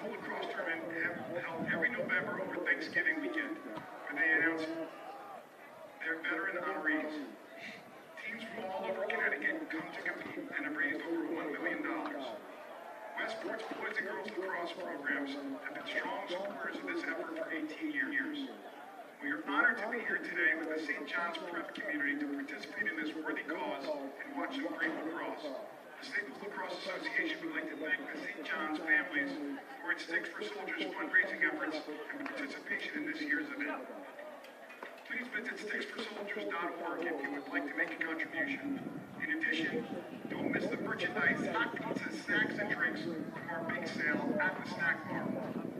full lacrosse tournament held every November over Thanksgiving weekend, where they announce their veteran honorees. Teams from all over Connecticut come to compete and have raised over $1 million. Westport's Boys and Girls Lacrosse programs have been strong supporters of this effort for 18 years. We are honored to be here today with the St. John's Prep community to participate in this worthy cause and watch some great lacrosse. The Staples Lacrosse Association would like to thank the St. John's families for its Sticks for Soldiers fundraising efforts and participation in this year's event. Please visit sticksforsoldiers.org if you would like to make a contribution. In addition, don't miss the merchandise, hot pizza, snacks, and drinks from our big sale at the snack bar.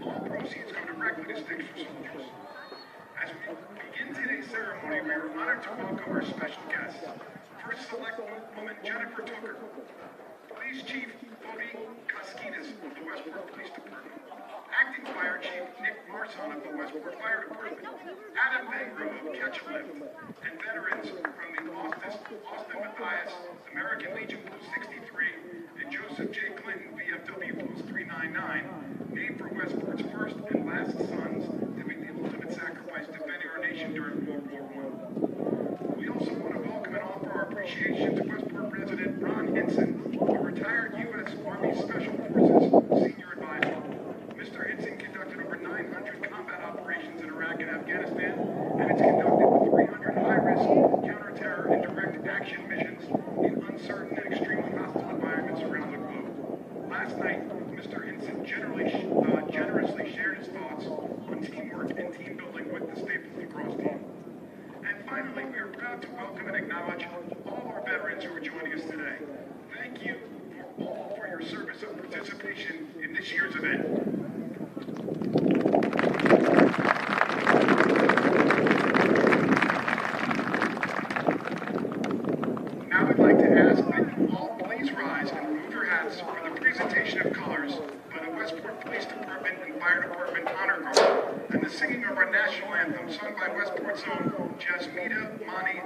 All proceeds go directly to Sticks for Soldiers. As we begin today's ceremony, we are honored to welcome our special guests. First Select Woman Jennifer Tucker, Police Chief Bodie Koskinas of the Westport Police Department, Acting Fire Chief Nick Marson of the Westport Fire Department, Adam Bangro of Catch a Lift, and veterans from the Austin Matthias, American Legion Post 63, and Joseph J. Clinton VFW Post 399, named for Westport's first and last sons to make the ultimate sacrifice defending our nation during World War I. We also want to welcome and offer our appreciation to Westport resident Ron Hinson, a retired U.S. Army Special Forces Senior Advisor. Mr. Hinson conducted over 900 combat operations in Iraq and Afghanistan, and has conducted 300 high-risk counter-terror and direct action missions in uncertain and extremely hostile environments around the globe. Last night, Mr. Hinson generously shared his thoughts on teamwork and team building with the Staples Lacrosse team. And finally, we are proud to welcome and acknowledge all of our veterans who are joining us today. Thank you for your service and participation in this year's event. Now we'd like to ask that you all please rise and remove your hats for the presentation of colors by the Westport Police Department and Fire Department Honor Guard and the singing of our national anthem sung by Westport's own Jasmina Mani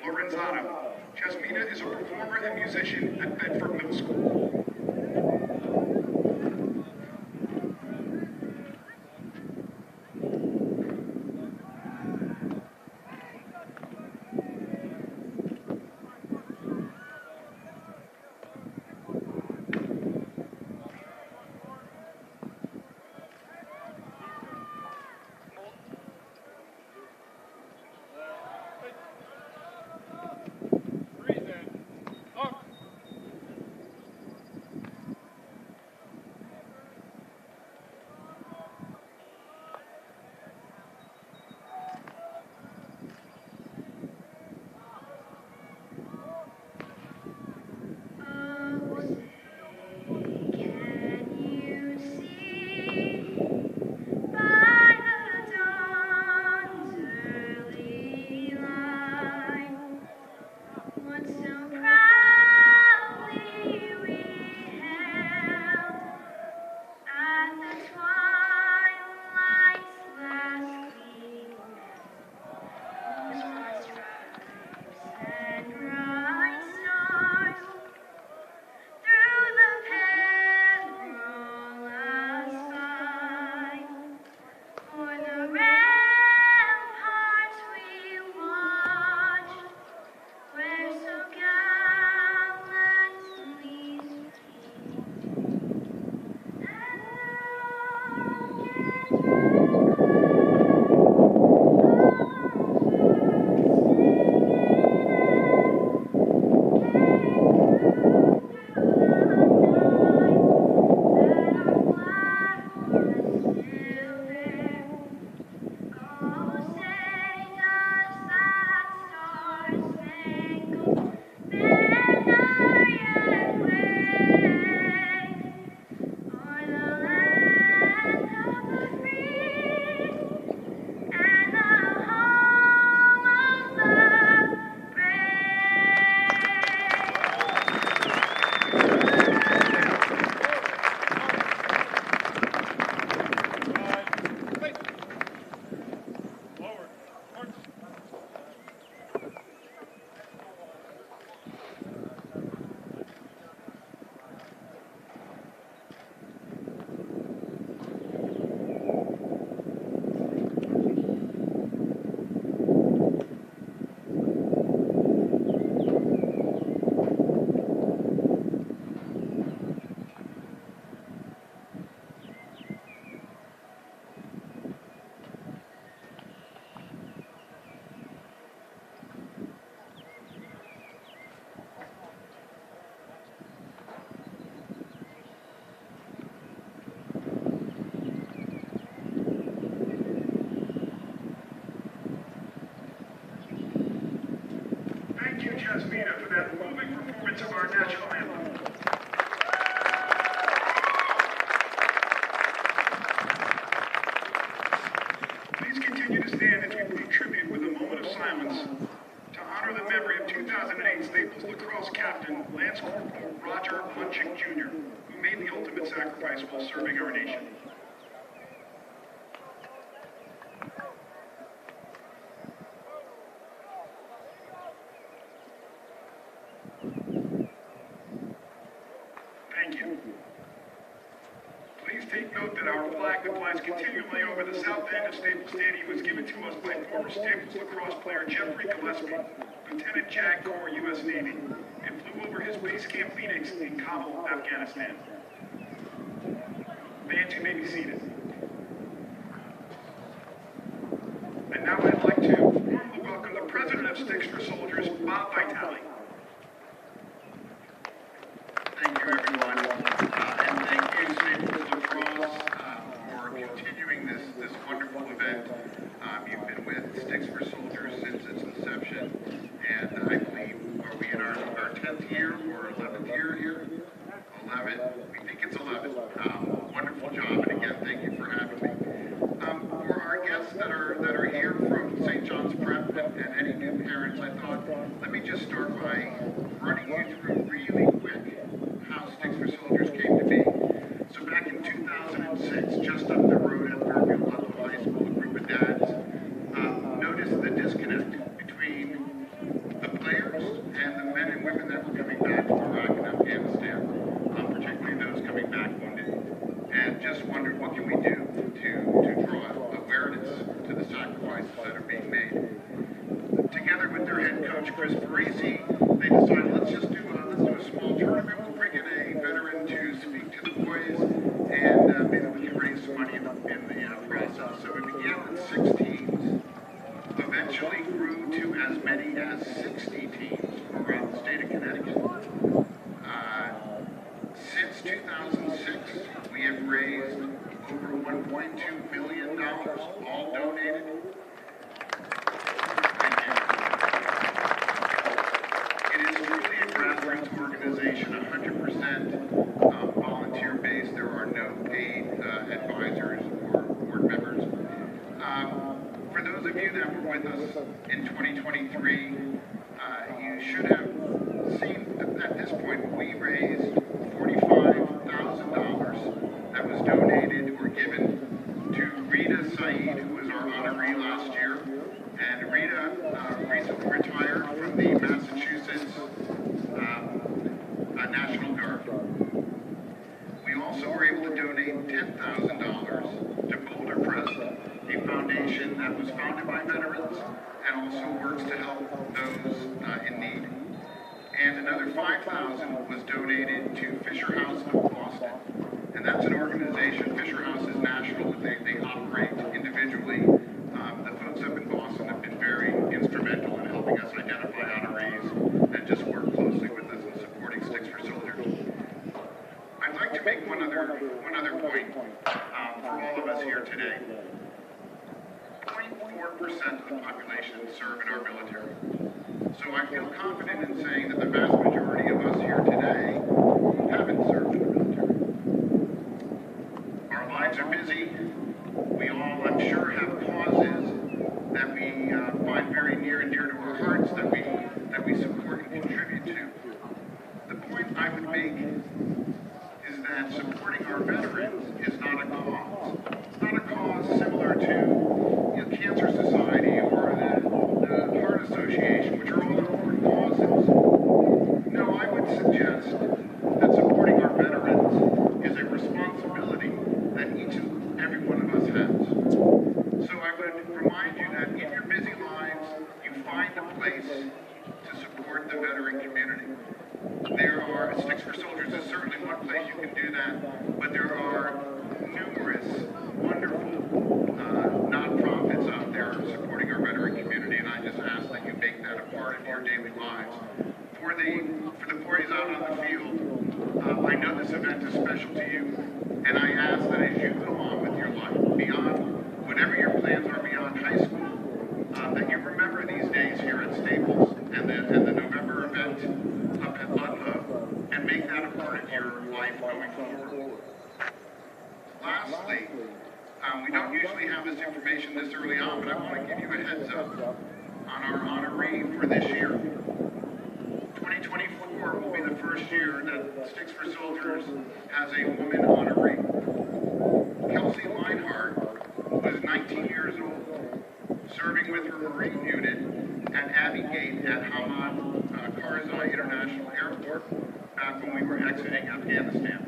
Lorenzano. Jasmina is a performer and musician at Bedford Middle School. Jasmina for that moving performance of our national anthem. Please continue to stand as we pay tribute with a moment of silence to honor the memory of 2008 Staples lacrosse captain Lance Corporal Roger Hunchick Jr., who made the ultimate sacrifice while serving our nation. Thank you. Please take note that our flag that flies continually over the south end of Staples Stadium was given to us by former Staples lacrosse player Jeffrey Gillespie, Lieutenant JAG, Corps U.S. Navy, and flew over his base camp Phoenix in Kabul, Afghanistan. Fans, you may be seated. And now I'd like to formally welcome the President of Sticks for Soldiers, Bob Vitale. Thank you, everyone, and thank you, Staples Lacrosse, for continuing this wonderful event. You've been with Sticks for Soldiers since its inception, and I believe, are we in our 10th year or 11th year here? 11. We think it's 11. Wonderful job, and again, thank you for having me. For our guests that are here from St. John's Prep and any new parents, I thought, let me just start by running you through really quick how Sticks for Soldiers came to be. So back in 2006, just up the road at Fairfield Ludlow High School, a group of dads noticed the disconnect between the players and the men and women that were coming back from Iraq and Afghanistan, particularly those coming back wounded, and just wondered what can we do to draw awareness to the sacrifices that are being made. Together with their head coach, Chris Parisi, they decided let's do a small tournament. We'll bring in a veteran to speak to the boys, and maybe we can raise some money in the process. So it began with 6 teams, eventually grew to as many as 60 teams around the state of Connecticut. Since 2006, we have raised over $1.2 million, all donated. Grassroots organization, 100% volunteer-based. There are no paid advisors or board members. For those of you that were with us in 2023, you should have seen that at this point we raised $45,000 that was donated or given to Rita Saeed, who was our honoree last year. And Rita recently retired from the Massachusetts National Guard. We also were able to donate $10,000 to Boulder Crest, a foundation that was founded by veterans and also works to help those in need. And another $5,000 was donated to Fisher House of Boston. And that's an organization, Fisher House is national, but they operate individually. The folks up in Boston have been very instrumental in helping us identify honorees and just work closely with us in supporting Sticks for Soldiers. I'd like to make one other point for all of us here today. 0.4% of the population serve in our military. So I feel confident in saying that the vast majority of us here today haven't served in the military. Our lives are busy. We all, I'm sure, have causes that we find very near and dear to our hearts that we support and contribute to. The point I would make is that supporting our veterans is not a cause. It's not a cause similar to Cancer Society or the Heart Association, which are all important causes. No, I would suggest that supporting our veterans is a responsibility that each and every one of us has. So I would remind you that in your busy lives, you find a place to support the veteran community. There are, Sticks for Soldiers is certainly one place you can do that, but there are numerous wonderful nonprofits out there supporting our veteran community, and I just ask that you make that a part of your daily lives. For the boys out on the field, I know this event is special to you, and I ask that as you go on with your life, beyond whatever your plans are beyond high school, that you remember these days here at Staples and the November lastly, we don't usually have this information this early on, but I want to give you a heads up on our honoree for this year. 2024 will be the first year that Sticks for Soldiers has a woman honoree. Kelsey Leinhardt was 19 years old, serving with her Marine unit at Abbey Gate at Hamad Karzai International Airport back when we were exiting Afghanistan.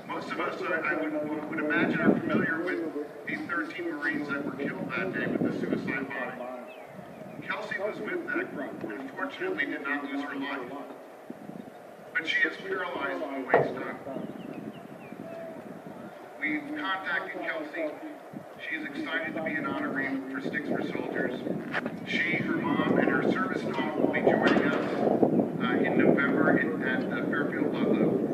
Most of us, I would imagine, are familiar with the 13 Marines that were killed that day with the suicide bombing. Kelsey was with that group and fortunately did not lose her life. But she is paralyzed from the waist down. We've contacted Kelsey. She is excited to be an honoree for Sticks for Soldiers. She, her mom, and her service dog will be joining us in November at Fairfield Ludlow.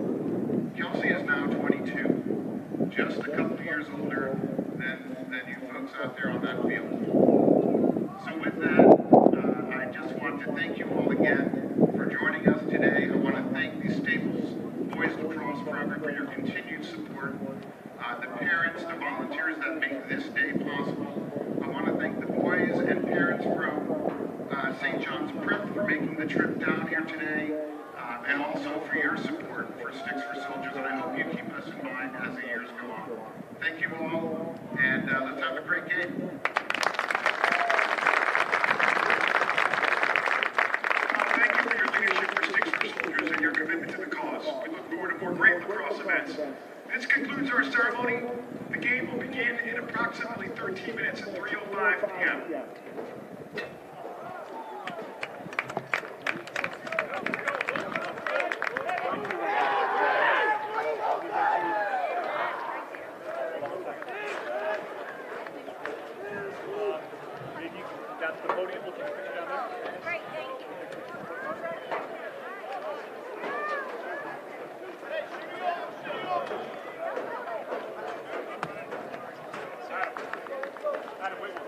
Kelsey is now 22, just a couple years older than you folks out there on that field. So with that, I just want to thank you all again for joining us today. I want to thank the Staples Boys Lacrosse program for your continued support. The parents, the volunteers that make this day possible. I want to thank the boys and parents from St. John's Prep for making the trip down here today, and also for your support for Sticks for Soldiers, and I hope you keep us in mind as the years go on. Thank you all, and let's have a great game. Thank you for your leadership for Sticks for Soldiers and your commitment to the cause. We look forward to more great lacrosse events. This concludes our ceremony. The game will begin in approximately 13 minutes at 3:05 p.m. That's the podium. We'll take a picture down there. Great, thank you. Adam, wait one.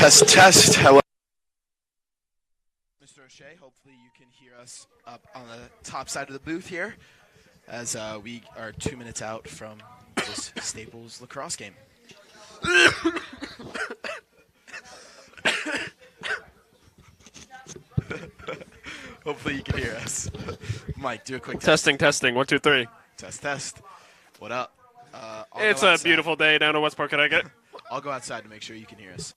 Test, test. Hello. Mr. O'Shea, hopefully you can hear us up on the top side of the booth here as we are 2 minutes out from this Staples lacrosse game. Hopefully you can hear us. Mike, do a quick test. Testing. 1, 2, 3. Test. What up? It's a beautiful day down in Westport, Connecticut. I'll go outside to make sure you can hear us.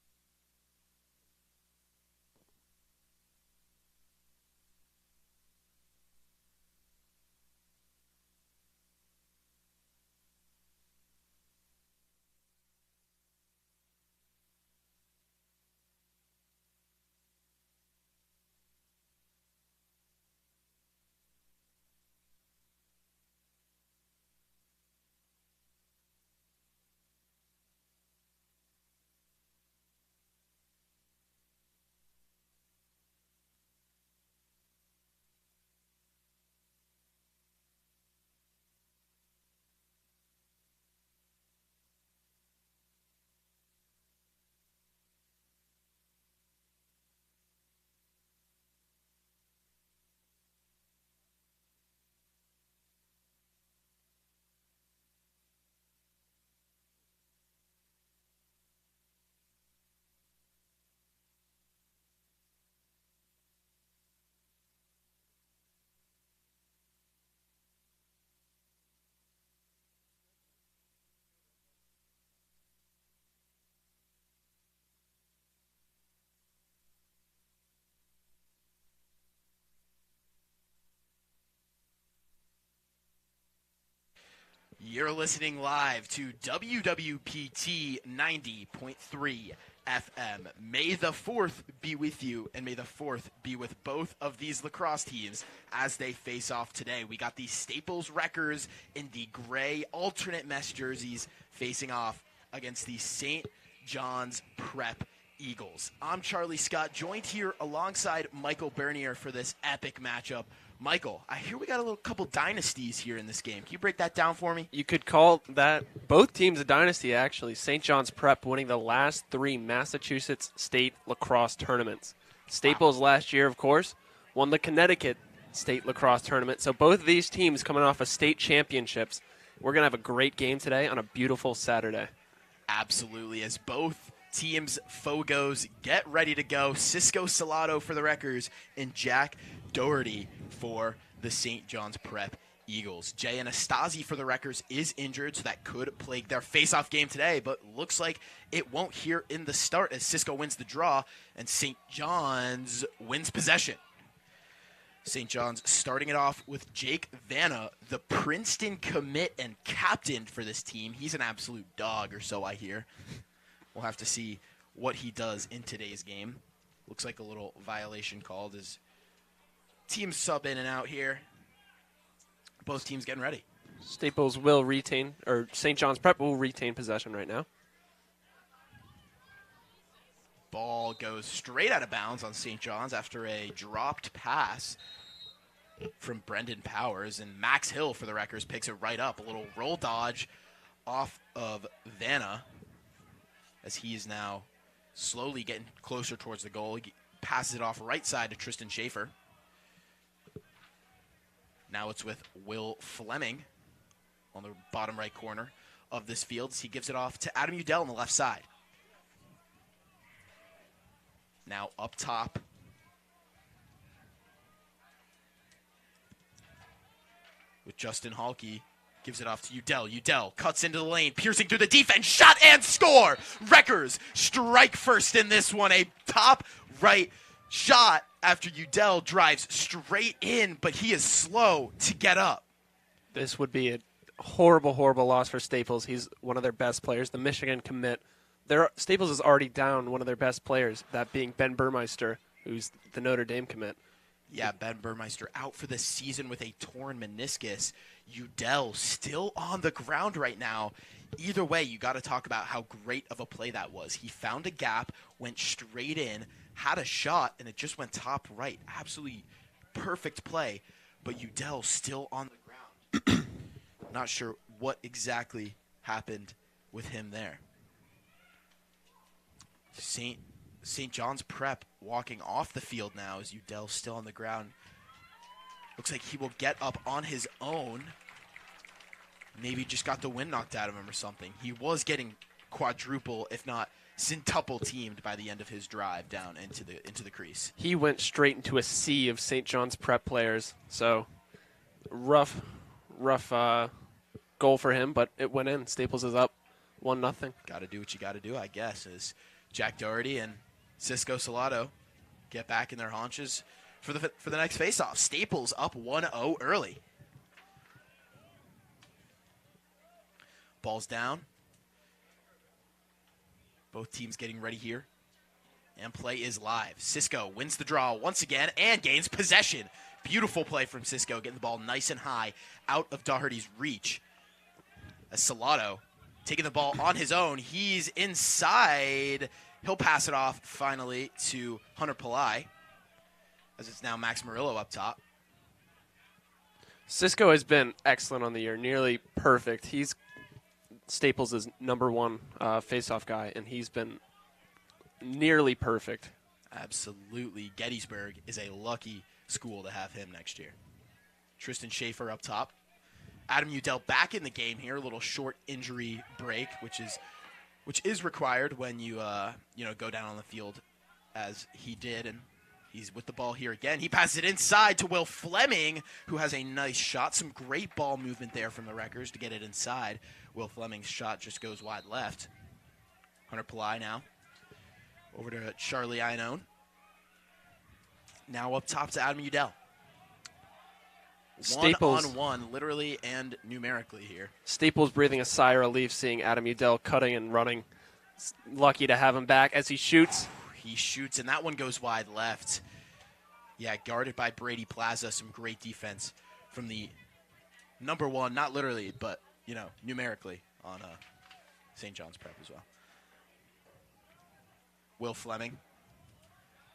You're listening live to WWPT 90.3 FM. May the 4th be with you, and may the 4th be with both of these lacrosse teams as they face off today. We got the Staples Wreckers in the gray alternate mesh jerseys facing off against the St. John's Prep Eagles. I'm Charlie Scott, joined here alongside Michael Bernier for this epic matchup. Michael, I hear we got a couple dynasties here in this game. Can you break that down for me? You could call that both teams a dynasty, actually. St. John's Prep winning the last 3 Massachusetts State lacrosse tournaments. Staples last year, of course, won the Connecticut State lacrosse tournament. So both of these teams coming off of state championships. We're going to have a great game today on a beautiful Saturday. Absolutely, as both teams' Fogos get ready to go. Cisco Salato for the Wreckers and Jack Doherty for the St. John's Prep Eagles. Jay Anastasi for the Wreckers is injured, so that could plague their face-off game today, but looks like it won't here in the start as Cisco wins the draw and St. John's wins possession. St. John's starting it off with Jake Vanna, the Princeton commit and captain for this team. He's an absolute dog, or so I hear. We'll have to see what he does in today's game. Looks like a little violation called as teams sub in and out here. Both teams getting ready. Staples will retain, or St. John's Prep will retain possession right now. Ball goes straight out of bounds on St. John's after a dropped pass from Brendan Powers, and Max Hill for the Wreckers picks it right up. A little roll dodge off of Vanna as he is now slowly getting closer towards the goal. He passes it off right side to Tristan Schaefer. Now it's with Will Fleming on the bottom right corner of this field. He gives it off to Adam Udell on the left side. Now up top. With Justin Halke. Gives it off to Udell. Udell cuts into the lane, piercing through the defense. Shot and score! Wreckers strike first in this one. A top right shot after Udell drives straight in, but he is slow to get up. This would be a horrible, horrible loss for Staples. He's one of their best players, the Michigan commit. Staples is already down one of their best players, that being Ben Burmeister, who's the Notre Dame commit. Yeah, Ben Burmeister out for the season with a torn meniscus. Udell still on the ground right now. Either way, you got to talk about how great of a play that was. He found a gap, went straight in, had a shot, and it just went top right. Absolutely perfect play, but Udell still on the ground. Not sure what exactly happened with him there. St. St. John's Prep walking off the field now as Udell's still on the ground. Looks like he will get up on his own. Maybe just got the wind knocked out of him or something. He was getting quadruple, if not centuple teamed by the end of his drive down into the crease. He went straight into a sea of St. John's Prep players. So rough goal for him, but it went in. Staples is up 1-0. Got to do what you got to do, I guess, as Jack Doherty and Cisco Salado get back in their haunches for the next faceoff. Staples up 1-0 early. Ball's down. Both teams getting ready here. And play is live. Cisco wins the draw once again and gains possession. Beautiful play from Cisco, getting the ball nice and high out of Doherty's reach. As Salado taking the ball on his own. He's inside. He'll pass it off finally to Hunter Pillai, as it's now Max Murillo up top. Cisco has been excellent on the year, nearly perfect. He's Staples' number one face-off guy, and he's been nearly perfect. Absolutely. Gettysburg is a lucky school to have him next year. Tristan Schaefer up top. Adam Udell back in the game here. A little short injury break, which is required when you go down on the field as he did, and he's with the ball here again. He passes it inside to Will Fleming, who has a nice shot. Some great ball movement there from the Wreckers to get it inside. Will Fleming's shot just goes wide left. Hunter Pillai now. Over to Charlie Iannone. Now up top to Adam Udell. Staples, 1-on-1, literally and numerically here. Staples breathing a sigh of relief seeing Adam Udell cutting and running. Lucky to have him back as he shoots. He shoots, and that one goes wide left. Yeah, guarded by Brady Plaza. Some great defense from the number one, not literally, but, numerically on St. John's Prep as well. Will Fleming.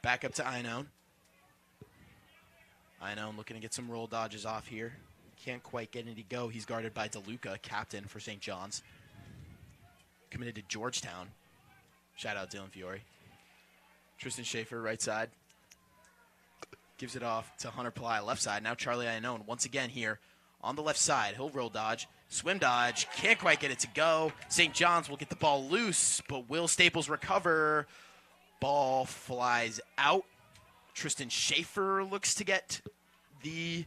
Back up to Iannone. Iannone looking to get some roll dodges off here. Can't quite get any go. He's guarded by DeLuca, captain for St. John's. Committed to Georgetown. Shout out Dylan Fiore. Tristan Schaefer, right side. Gives it off to Hunter Pillai, left side. Now Charlie Iannone once again here on the left side. He'll roll dodge, swim dodge. Can't quite get it to go. St. John's will get the ball loose, but will Staples recover? Ball flies out. Tristan Schaefer looks to get the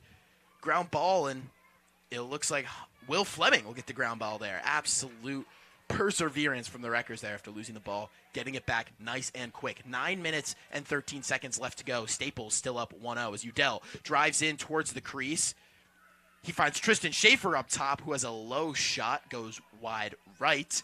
ground ball, and it looks like Will Fleming will get the ground ball there. Absolute perseverance from the Wreckers there after losing the ball, getting it back nice and quick. 9 minutes and 13 seconds left to go. Staples still up 1-0 as Udell drives in towards the crease. He finds Tristan Schaefer up top, who has a low shot, goes wide right,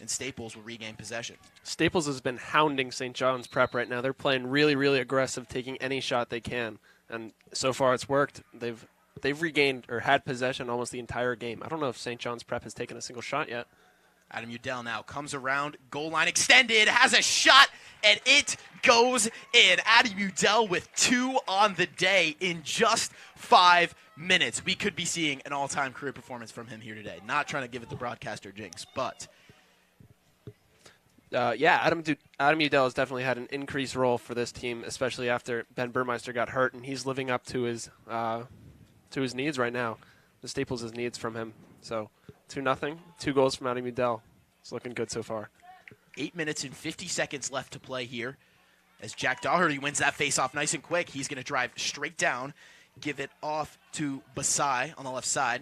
and Staples will regain possession. Staples has been hounding St. John's Prep right now. They're playing really, really aggressive, taking any shot they can, and so far it's worked. They've regained or had possession almost the entire game. I don't know if St. John's Prep has taken a single shot yet. Adam Udell now comes around, goal line extended, has a shot, and it goes in. Adam Udell with 2 on the day in just 5 minutes. We could be seeing an all-time career performance from him here today. Not trying to give it the broadcaster jinx, but... Adam Udell has definitely had an increased role for this team, especially after Ben Burmeister got hurt, and he's living up to his needs right now. The Staples' needs from him. So 2-0, 2 goals from Adam Udell. It's looking good so far. 8 minutes and 50 seconds left to play here as Jack Doherty wins that faceoff nice and quick. He's going to drive straight down, give it off to Basai on the left side.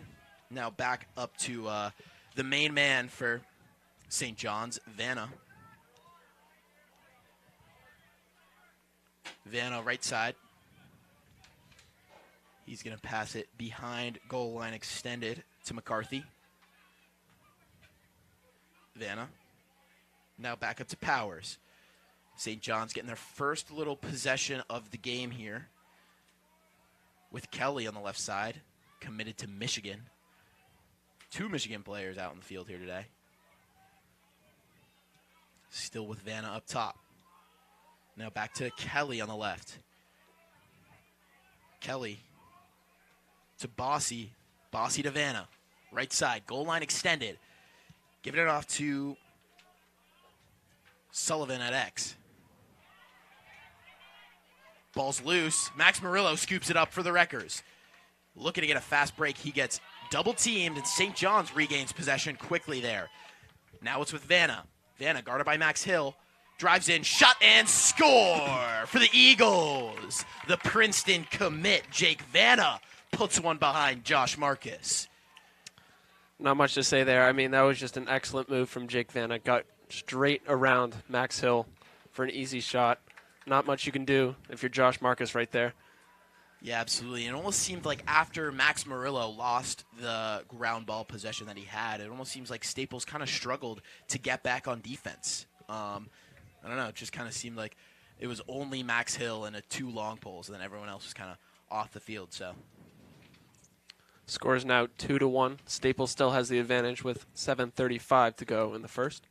Now back up to the main man for St. John's, Vanna. Vanna right side. He's going to pass it behind goal line extended to McCarthy. Vanna. Now back up to Powers. St. John's getting their first little possession of the game here with Kelly on the left side, committed to Michigan. 2 Michigan players out in the field here today. Still with Vanna up top. Now back to Kelly on the left. Kelly to Bossy. Bossy to Vanna. Right side. Goal line extended. Giving it off to Sullivan at X. Ball's loose. Max Murillo scoops it up for the Wreckers. Looking to get a fast break. He gets double teamed, and St. John's regains possession quickly there. Now it's with Vanna. Vanna, guarded by Max Hill, drives in, shot, and score for the Eagles. The Princeton commit, Jake Vanna, puts one behind Josh Marcus. Not much to say there. I mean, that was just an excellent move from Jake Vanna. Got straight around Max Hill for an easy shot. Not much you can do if you're Josh Marcus right there. Yeah, absolutely. It almost seemed like after Max Murillo lost the ground ball possession that he had, it almost seems like Staples kind of struggled to get back on defense. I don't know. It just kind of seemed like it was only Max Hill and 2 long poles, and then everyone else was kind of off the field. So Score is now 2-1. Staples still has the advantage with 7:35 to go in the first.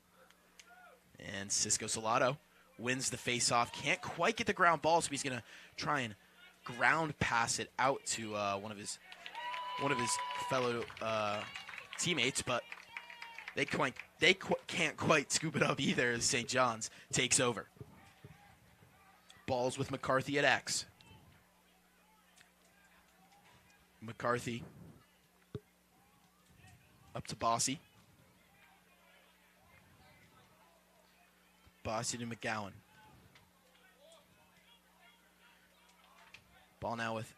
And Cisco Salado wins the face-off. Can't quite get the ground ball, so he's going to try and ground pass it out to one of his fellow teammates, but they can't quite scoop it up either as St. John's takes over. Ball's with McCarthy at X. McCarthy up to Bossy. Bossy to McGowan. Ball now with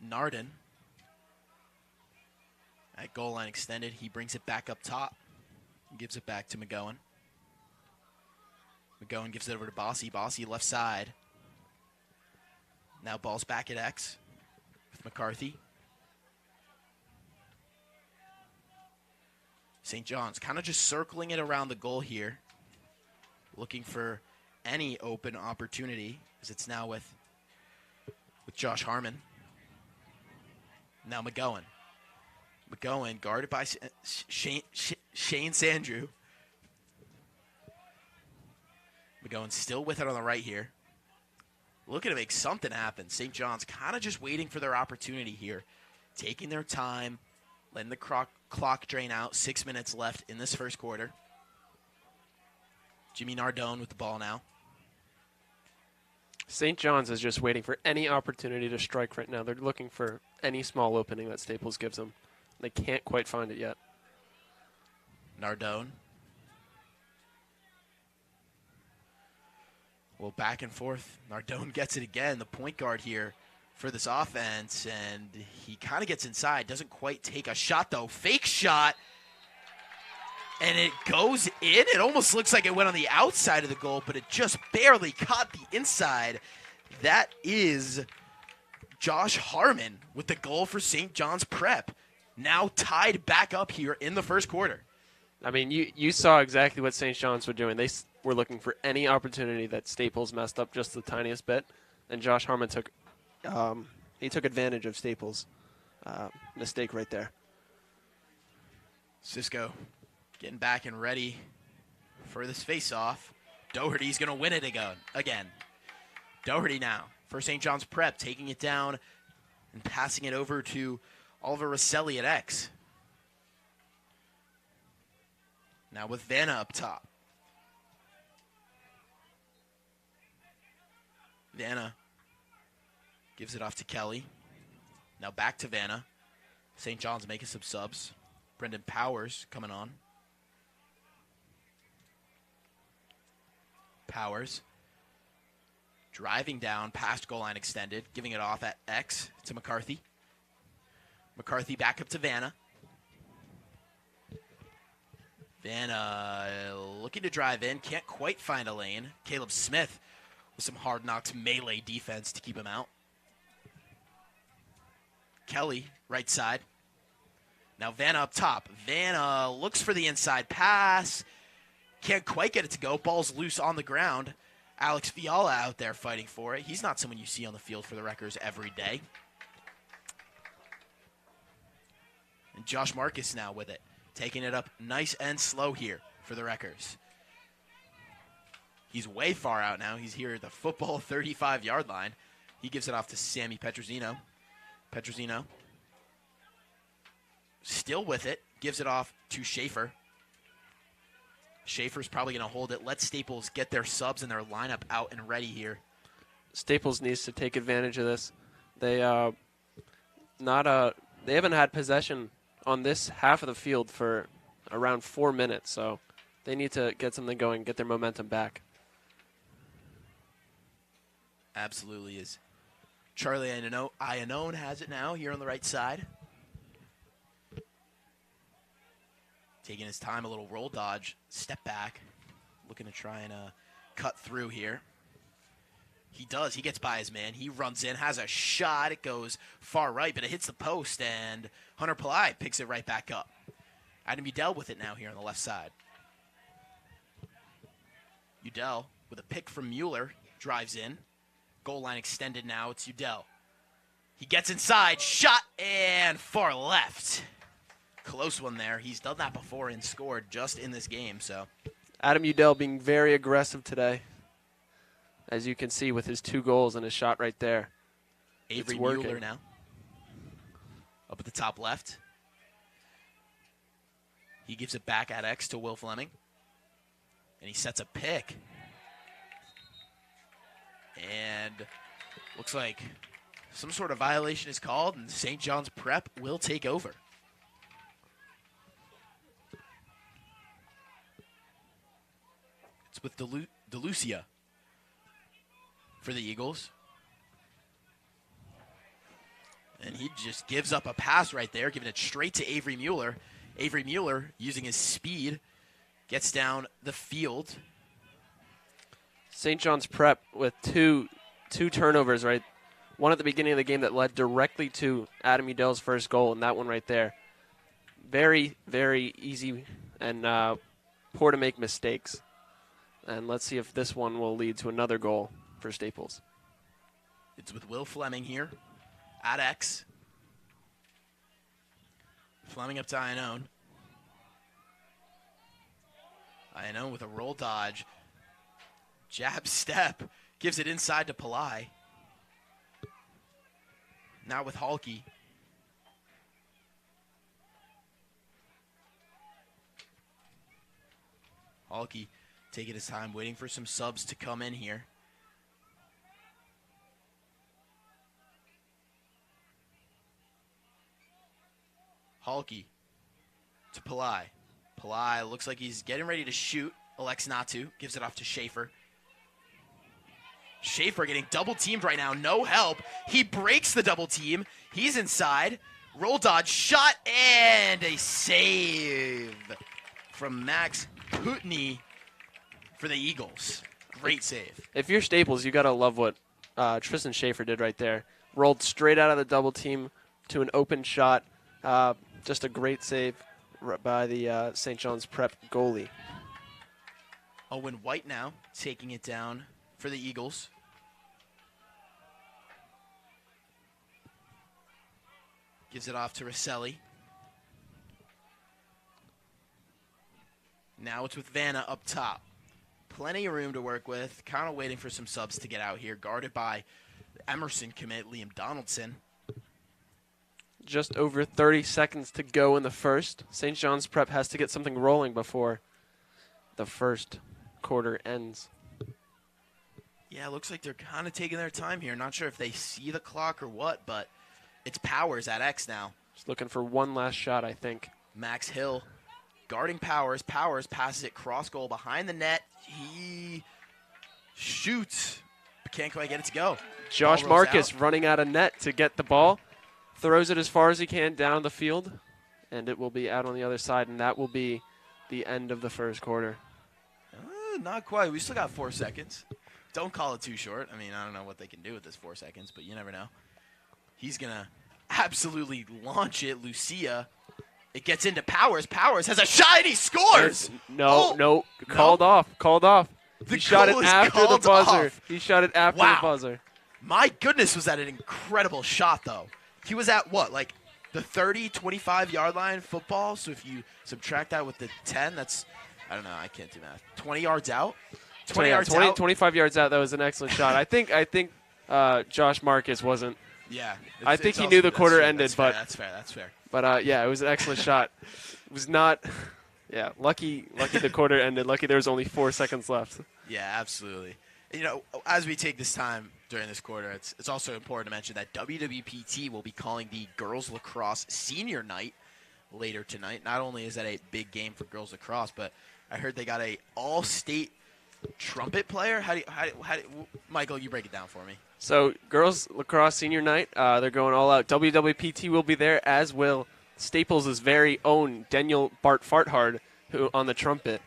Narden. At goal line extended, he brings it back up top. Gives it back to McGowan. McGowan gives it over to Bossy. Bossy left side. Now ball's back at X with McCarthy. St. John's kind of just circling it around the goal here. Looking for any open opportunity as it's now with Josh Harmon. Now McGowan. McGowan guarded by Shane Sandrew. McGowan still with it on the right here. Looking to make something happen. St. John's kind of just waiting for their opportunity here. Taking their time. Letting the clock drain out. 6 minutes left in this first quarter. Jimmy Nardone with the ball now. St. John's is just waiting for any opportunity to strike right now. They're looking for any small opening that Staples gives them. They can't quite find it yet. Nardone. Well, back and forth. Nardone gets it again, the point guard here for this offense, and he kind of gets inside. Doesn't quite take a shot, though. Fake shot. And it goes in. It almost looks like it went on the outside of the goal, but it just barely caught the inside. That is Josh Harmon with the goal for St. John's Prep. Now tied back up here in the first quarter. I mean, you saw exactly what St. John's were doing. They were looking for any opportunity that Staples messed up just the tiniest bit, and Josh Harmon took advantage of Staples' mistake right there. Cisco getting back and ready for this face-off. Doherty's going to win it again. Doherty now for St. John's Prep, taking it down and passing it over to Oliver Rosselli at X. Now with Vanna up top. Vanna gives it off to Kelly. Now back to Vanna. St. John's making some subs. Brendan Powers coming on. Powers driving down past goal line extended, giving it off at X to McCarthy. McCarthy back up to Vanna. Vanna looking to drive in, can't quite find a lane. Caleb Smith with some hard knocks melee defense to keep him out. Kelly, right side. Now Vanna up top. Vanna looks for the inside pass. Can't quite get it to go. Ball's loose on the ground. Alex Fiala out there fighting for it. He's not someone you see on the field for the Wreckers every day. And Josh Marcus now with it. Taking it up nice and slow here for the Wreckers. He's way far out now. He's here at the football 35-yard line. He gives it off to Sammy Petrosino. Petrosino still with it. Gives it off to Schaefer. Schaefer's probably going to hold it. Let Staples get their subs and their lineup out and ready here. Staples needs to take advantage of this. They they haven't had possession on this half of the field for around 4 minutes, so they need to get something going, get their momentum back. Absolutely is. Charlie Iannone has it now here on the right side. Taking his time, a little roll dodge, step back, looking to try and cut through here. He does. He gets by his man. He runs in, has a shot. It goes far right, but it hits the post, and Hunter Pillai picks it right back up. Adam Udell with it now here on the left side. Udell with a pick from Mueller, drives in. Goal line extended now. It's Udell. He gets inside, shot, and far left. Close one there. He's done that before and scored just in this game. So Adam Udell being very aggressive today, as you can see with his 2 goals and his shot right there. Avery It's working. Mueller now. Up at the top left. He gives it back at X to Will Fleming. And he sets a pick. And looks like some sort of violation is called, and St. John's Prep will take over. It's with DeLucia for the Eagles. And he just gives up a pass right there, giving it straight to Avery Mueller. Avery Mueller, using his speed, gets down the field. St. John's Prep with two turnovers, right? One at the beginning of the game that led directly to Adam Udell's first goal, and that one right there. Very, very easy and poor to make mistakes. And let's see if this one will lead to another goal for Staples. It's with Will Fleming here at X. Fleming up to Iannone. Iannone with a roll dodge. Jab step. Gives it inside to Pillai. Now with Halke. Halke taking his time, waiting for some subs to come in here. Halke to Pillai. Pillai looks like he's getting ready to shoot. Elects not to. Gives it off to Schaefer. Schaefer getting double teamed right now. No help. He breaks the double team. He's inside. Roll dodge. Shot and a save from Max Putney for the Eagles. Great save. If you're Staples, you got to love what Tristan Schaefer did right there. Rolled straight out of the double team to an open shot. Just a great save by the St. John's Prep goalie. Owen White now taking it down for the Eagles. Gives it off to Rosselli. Now it's with Vanna up top. Plenty of room to work with. Kind of waiting for some subs to get out here. Guarded by the Emerson commit, Liam Donaldson. Just over 30 seconds to go in the first. St. John's Prep has to get something rolling before the first quarter ends. Yeah, it looks like they're kind of taking their time here. Not sure if they see the clock or what, but it's Powers at X now. Just looking for one last shot, I think. Max Hill guarding Powers. Powers passes it cross goal behind the net. He shoots, but can't quite get it to go. Josh Ball rolls Marcus out. running out of net to get the ball. Throws it as far as he can down the field, and it will be out on the other side, and that will be the end of the first quarter. Not quite. We still got 4 seconds. Don't call it too short. I mean, I don't know what they can do with this 4 seconds, but you never know. He's going to absolutely launch it. Lucia. It gets into Powers. Powers has a shot and he scores. No. Called off. The He shot it goal is after the called buzzer. off. He shot it after Wow. the buzzer. My goodness, was that an incredible shot, though. He was at what, like the 30, 25-yard line football? So if you subtract that with the 10, that's, I don't know, I can't do math. 20 yards out? 20 yards out? 25 yards out, that was an excellent shot. I think Josh Marcus wasn't. Yeah. I think he knew the quarter ended, that's but That's fair. But yeah, it was an excellent shot. It was not. Yeah, lucky the quarter ended. Lucky there was only 4 seconds left. Yeah, absolutely. You know, as we take this time during this quarter, it's also important to mention that WWPT will be calling the girls lacrosse senior night later tonight. Not only is that a big game for girls lacrosse, but I heard they got a all-state trumpet player. Michael, you break it down for me. So, girls lacrosse senior night, they're going all out. WWPT will be there, as will Staples' very own Daniel Bart Farthard, who on the trumpet.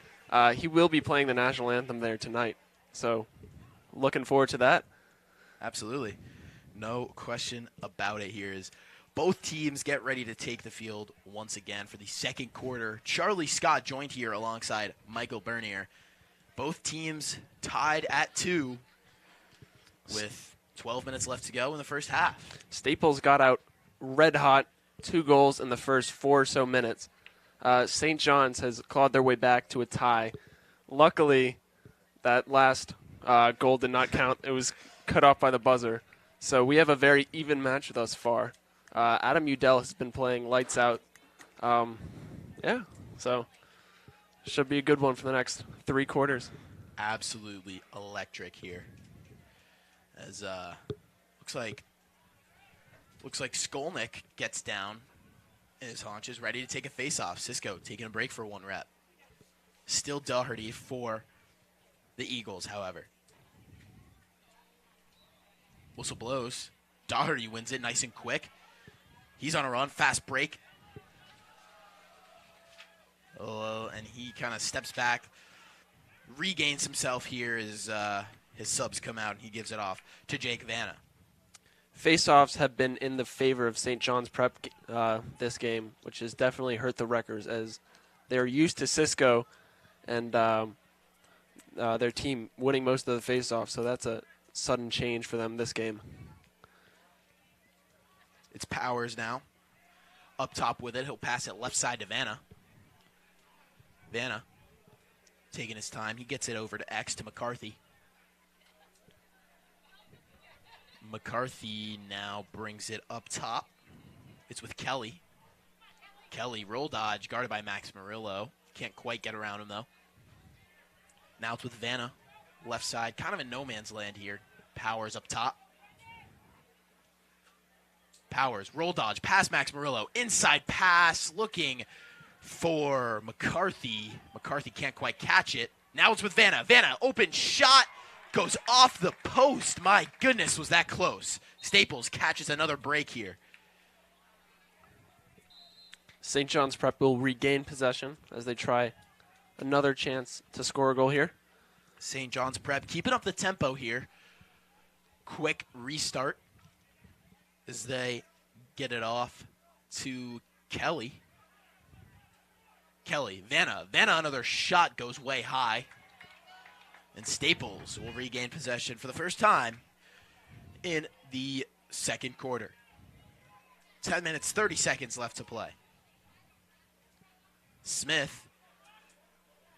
He will be playing the national anthem there tonight. So, looking forward to that. Absolutely. No question about it here is both teams get ready to take the field once again for the second quarter. Charlie Scott joined here alongside Michael Bernier. Both teams tied at 2 with 12 minutes left to go in the first half. Staples got out red hot, 2 goals in the first 4 or so minutes. St. John's has clawed their way back to a tie. Luckily, that last goal did not count. It was cut off by the buzzer. So we have a very even match thus far. Adam Udell has been playing lights out. So should be a good one for the next 3 quarters. Absolutely electric here. As looks like Skolnick gets down in his haunches, ready to take a face-off. Cisco taking a break for 1 rep. Still Doherty for the Eagles, however. Whistle blows. Doherty wins it nice and quick. He's on a run. Fast break. Oh, and he kind of steps back, regains himself here as his subs come out, and he gives it off to Jake Vanna. Face-offs have been in the favor of St. John's Prep this game, which has definitely hurt the Wreckers as they're used to Cisco and their team winning most of the face-offs, so that's a sudden change for them this game. It's Powers now. Up top with it. He'll pass it left side to Vanna. Vanna taking his time. He gets it over to X to McCarthy. McCarthy now brings it up top. It's with Kelly. Kelly, roll dodge, guarded by Max Murillo. Can't quite get around him, though. Now it's with Vanna. Left side, kind of in no man's land here. Powers up top. Powers, roll dodge, pass Max Murillo. Inside pass, looking for McCarthy. McCarthy can't quite catch it. Now it's with Vanna. Vanna, open shot. Goes off the post. My goodness, was that close. Staples catches another break here. St. John's Prep will regain possession as they try another chance to score a goal here. St. John's Prep keeping up the tempo here. Quick restart as they get it off to Kelly. Kelly, Vanna. Vanna, another shot goes way high. And Staples will regain possession for the first time in the second quarter. 10 minutes, 30 seconds left to play. Smith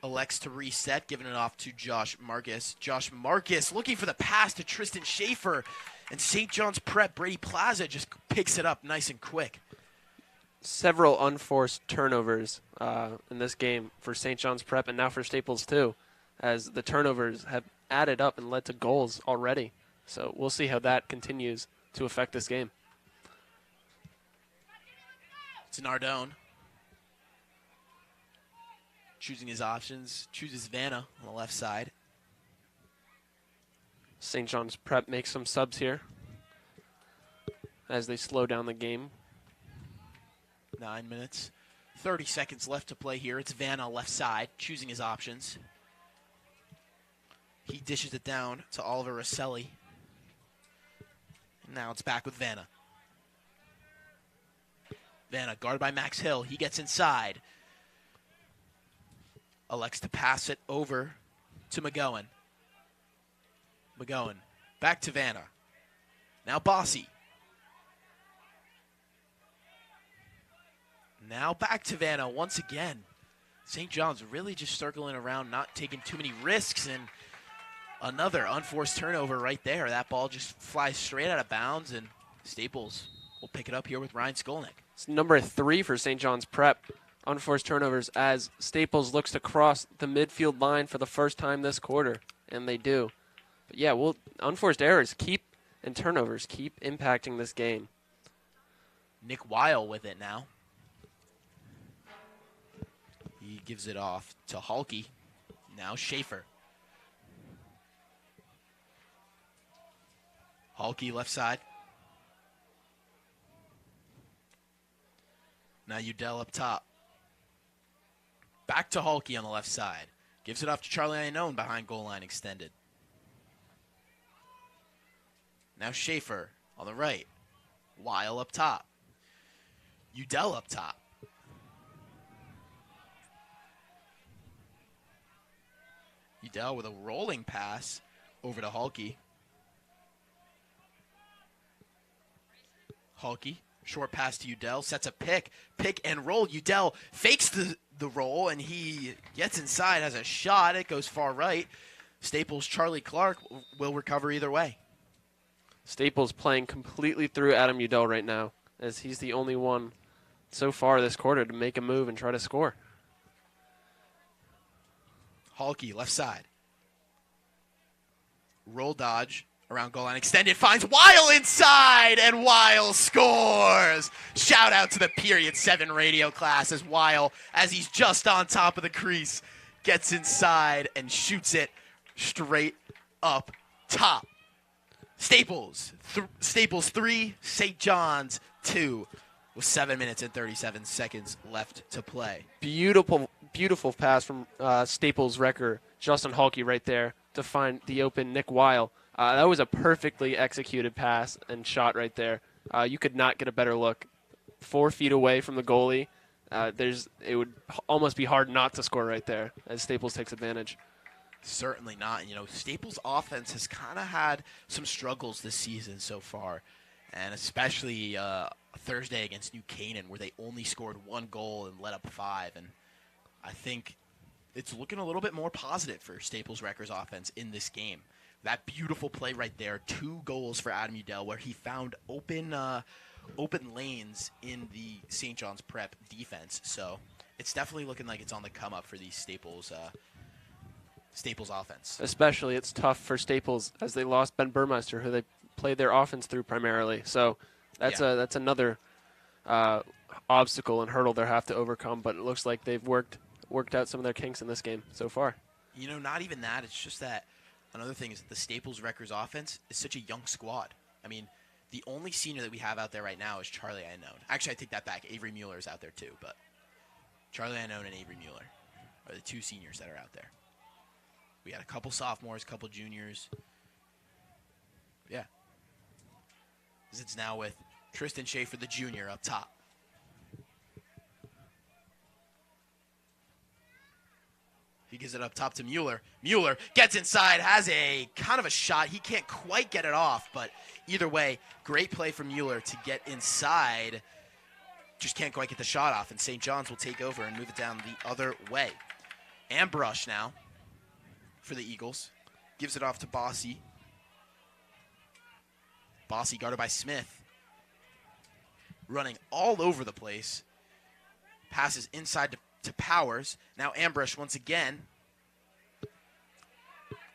elects to reset, giving it off to Josh Marcus. Josh Marcus looking for the pass to Tristan Schaefer. And St. John's Prep, Brady Plaza just picks it up nice and quick. Several unforced turnovers in this game for St. John's Prep and now for Staples too, as the turnovers have added up and led to goals already. So we'll see how that continues to affect this game. It's Nardone. Choosing his options, chooses Vanna on the left side. St. John's Prep makes some subs here as they slow down the game. 9 minutes, 30 seconds left to play here. It's Vanna left side, choosing his options. He dishes it down to Oliver Rosselli. Now it's back with Vanna. Vanna, guarded by Max Hill. He gets inside. Elects to pass it over to McGowan. McGowan, back to Vanna. Now Bossy. Now back to Vanna once again. St. John's really just circling around, not taking too many risks, and another unforced turnover right there. That ball just flies straight out of bounds, and Staples will pick it up here with Ryan Skolnick. It's number 3 for St. John's Prep. Unforced turnovers as Staples looks to cross the midfield line for the first time this quarter, and they do. But yeah, unforced errors and turnovers keep impacting this game. Nick Weil with it now. He gives it off to Halke. Now Schaefer. Halke left side. Now Udell up top. Back to Halke on the left side. Gives it off to Charlie Iannone behind goal line extended. Now Schaefer on the right. Weil up top. Udell up top. Udell with a rolling pass over to Halke. Halke, short pass to Udell, sets a pick and roll. Udell fakes the roll, and he gets inside, has a shot. It goes far right. Staples' Charlie Clark will recover either way. Staples playing completely through Adam Udell right now, as he's the only one so far this quarter to make a move and try to score. Halke, left side. Roll dodge around goal line extended, finds Weil inside, and Weil scores! Shout out to the Period 7 radio class as Weil, as he's just on top of the crease, gets inside and shoots it straight up top. Staples 3, St. John's 2, with 7 minutes and 37 seconds left to play. Beautiful pass from Staples' wrecker, Justin Halke right there to find the open Nick Weil. That was a perfectly executed pass and shot right there. You could not get a better look. 4 feet away from the goalie. It would almost be hard not to score right there as Staples takes advantage. Certainly not. Staples' offense has kind of had some struggles this season so far, and especially Thursday against New Canaan, where they only scored 1 goal and let up 5. And I think it's looking a little bit more positive for Staples' Wreckers' offense in this game. That beautiful play right there, 2 goals for Adam Udell, where he found open lanes in the St. John's Prep defense. So it's definitely looking like it's on the come up for these Staples offense. Especially it's tough for Staples as they lost Ben Burmeister, who they played their offense through primarily. So that's another obstacle and hurdle they have to overcome. But it looks like they've worked out some of their kinks in this game so far. Not even that. It's just that another thing is that the Staples Wreckers offense is such a young squad. I mean, the only senior that we have out there right now is Charlie Iannone. Actually, I take that back. Avery Mueller is out there too, but Charlie Iannone and Avery Mueller are the 2 seniors that are out there. We had a couple sophomores, a couple juniors. Yeah. It's now with Tristan Schaefer, the junior, up top. He gives it up top to Mueller. Mueller gets inside, has a kind of a shot. He can't quite get it off, but either way, great play from Mueller to get inside. Just can't quite get the shot off, and St. John's will take over and move it down the other way. Ambrush now for the Eagles. Gives it off to Bossy. Bossy guarded by Smith. Running all over the place. Passes inside to Powers. Now Ambrush once again.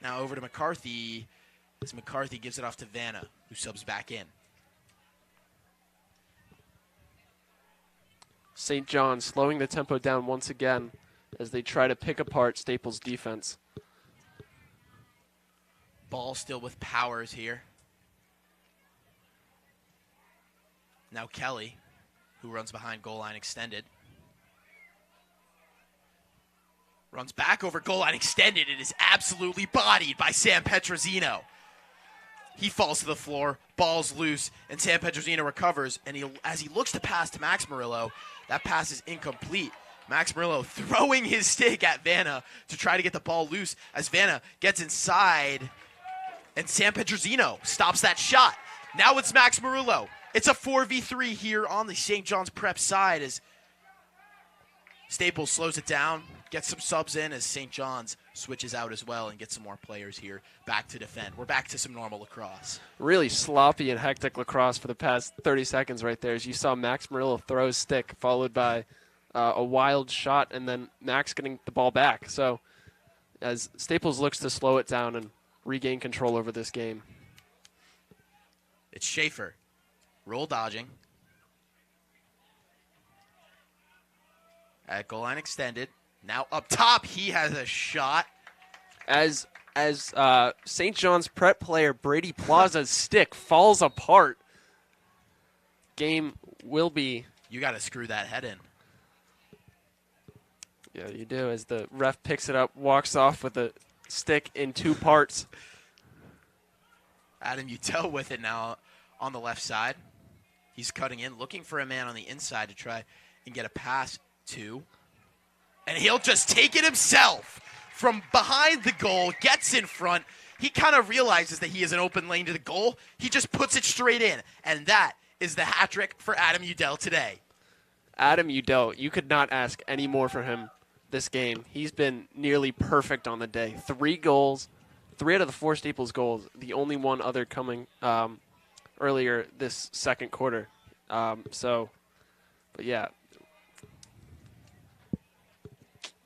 Now over to McCarthy. As McCarthy gives it off to Vanna, who subs back in. St. John slowing the tempo down once again as they try to pick apart Staples' defense. Ball still with Powers here. Now Kelly, who runs behind goal line extended. Runs back over goal line extended and is absolutely bodied by Sam Petrosino. He falls to the floor, ball's loose, and Sam Petrosino recovers. And as he looks to pass to Max Murillo, that pass is incomplete. Max Murillo throwing his stick at Vanna to try to get the ball loose as Vanna gets inside. And Sam Petrosino stops that shot. Now it's Max Murillo. It's a 4v3 here on the St. John's Prep side as Staples slows it down, gets some subs in as St. John's switches out as well and gets some more players here back to defend. We're back to some normal lacrosse. Really sloppy and hectic lacrosse for the past 30 seconds right there as you saw Max Murillo throw his stick followed by a wild shot and then Max getting the ball back. So as Staples looks to slow it down and regain control over this game. It's Schaefer. Roll dodging. At goal line extended. Now up top, he has a shot. As St. John's Prep player Brady Plaza's stick falls apart, game will be. You got to screw that head in. Yeah, you do. As the ref picks it up, walks off with the stick in 2 parts. Adam Utel with it now on the left side. He's cutting in, looking for a man on the inside to try and get a pass to. And he'll just take it himself from behind the goal, gets in front. He kind of realizes that he has an open lane to the goal. He just puts it straight in. And that is the hat trick for Adam Udell today. Adam Udell, you could not ask any more for him this game. He's been nearly perfect on the day. 3 goals, 3 out of the 4 Staples goals, the only one other coming earlier this second quarter. But yeah.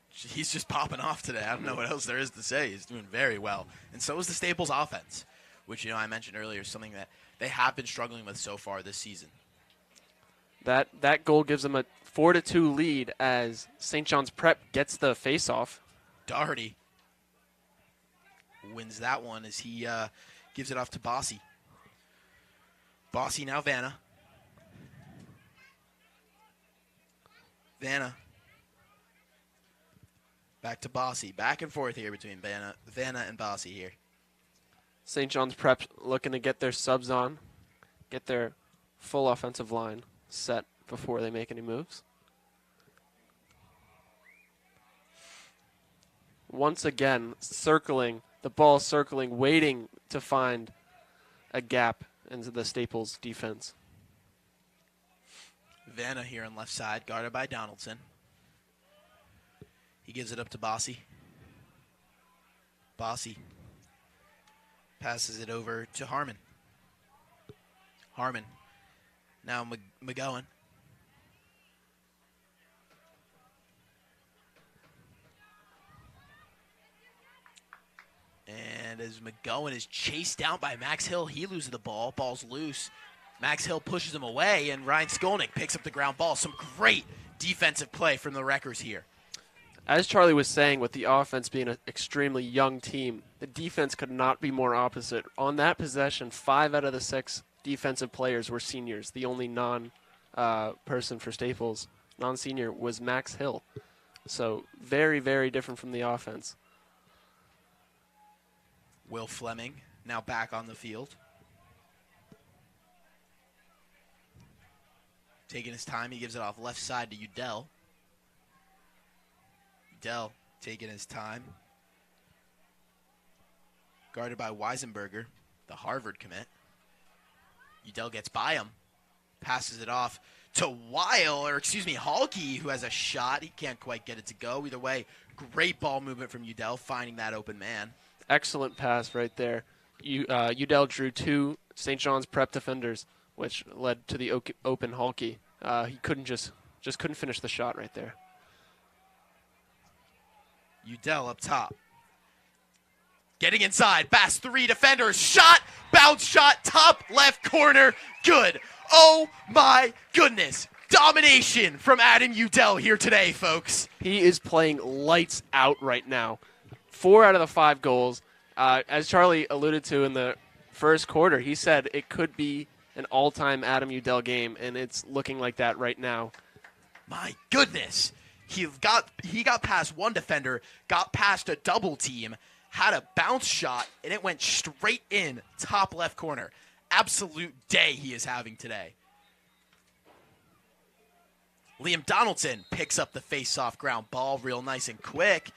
He's just popping off today. I don't know what else there is to say. He's doing very well. And so is the Staples offense, which, I mentioned earlier is something that they have been struggling with so far this season. That goal gives them a 4-2 lead as St. John's Prep gets the face-off. Doherty wins that one as he gives it off to Bossy. Bossy now Vanna. Vanna. Back to Bossy. Back and forth here between Vanna and Bossy here. St. John's Prep looking to get their subs on, get their full offensive line set before they make any moves. Once again, the ball circling, waiting to find a gap into the Staples defense. Vanna here on left side, guarded by Donaldson. He gives it up to Bossy. Bossy passes it over to Harmon. Harmon. Now McGowan. And as McGowan is chased down by Max Hill, he loses the ball. Ball's loose. Max Hill pushes him away, and Ryan Skolnick picks up the ground ball. Some great defensive play from the Wreckers here. As Charlie was saying, with the offense being an extremely young team, the defense could not be more opposite. On that possession, 5 out of the 6 defensive players were seniors. The only non-person for Staples, non-senior, was Max Hill. So very, very different from the offense. Will Fleming now back on the field. Taking his time, he gives it off left side to Udell. Udell taking his time. Guarded by Weisenberger, the Harvard commit. Udell gets by him. Passes it off to Halkey, who has a shot. He can't quite get it to go. Either way, great ball movement from Udell, finding that open man. Excellent pass right there. Udell drew 2 St. John's Prep defenders, which led to the open Halkey. He couldn't just couldn't finish the shot right there. Udell up top. Getting inside. Pass 3 defenders. Shot. Bounce shot. Top left corner. Good. Oh my goodness. Domination from Adam Udell here today, folks. He is playing lights out right now. 4 out of the 5 goals. As Charlie alluded to in the first quarter, he said it could be an all-time Adam Udell game, and it's looking like that right now. My goodness. He got past one defender, got past a double team, had a bounce shot, and it went straight in top left corner. Absolute day he is having today. Liam Donaldson picks up the face-off ground ball real nice and quick.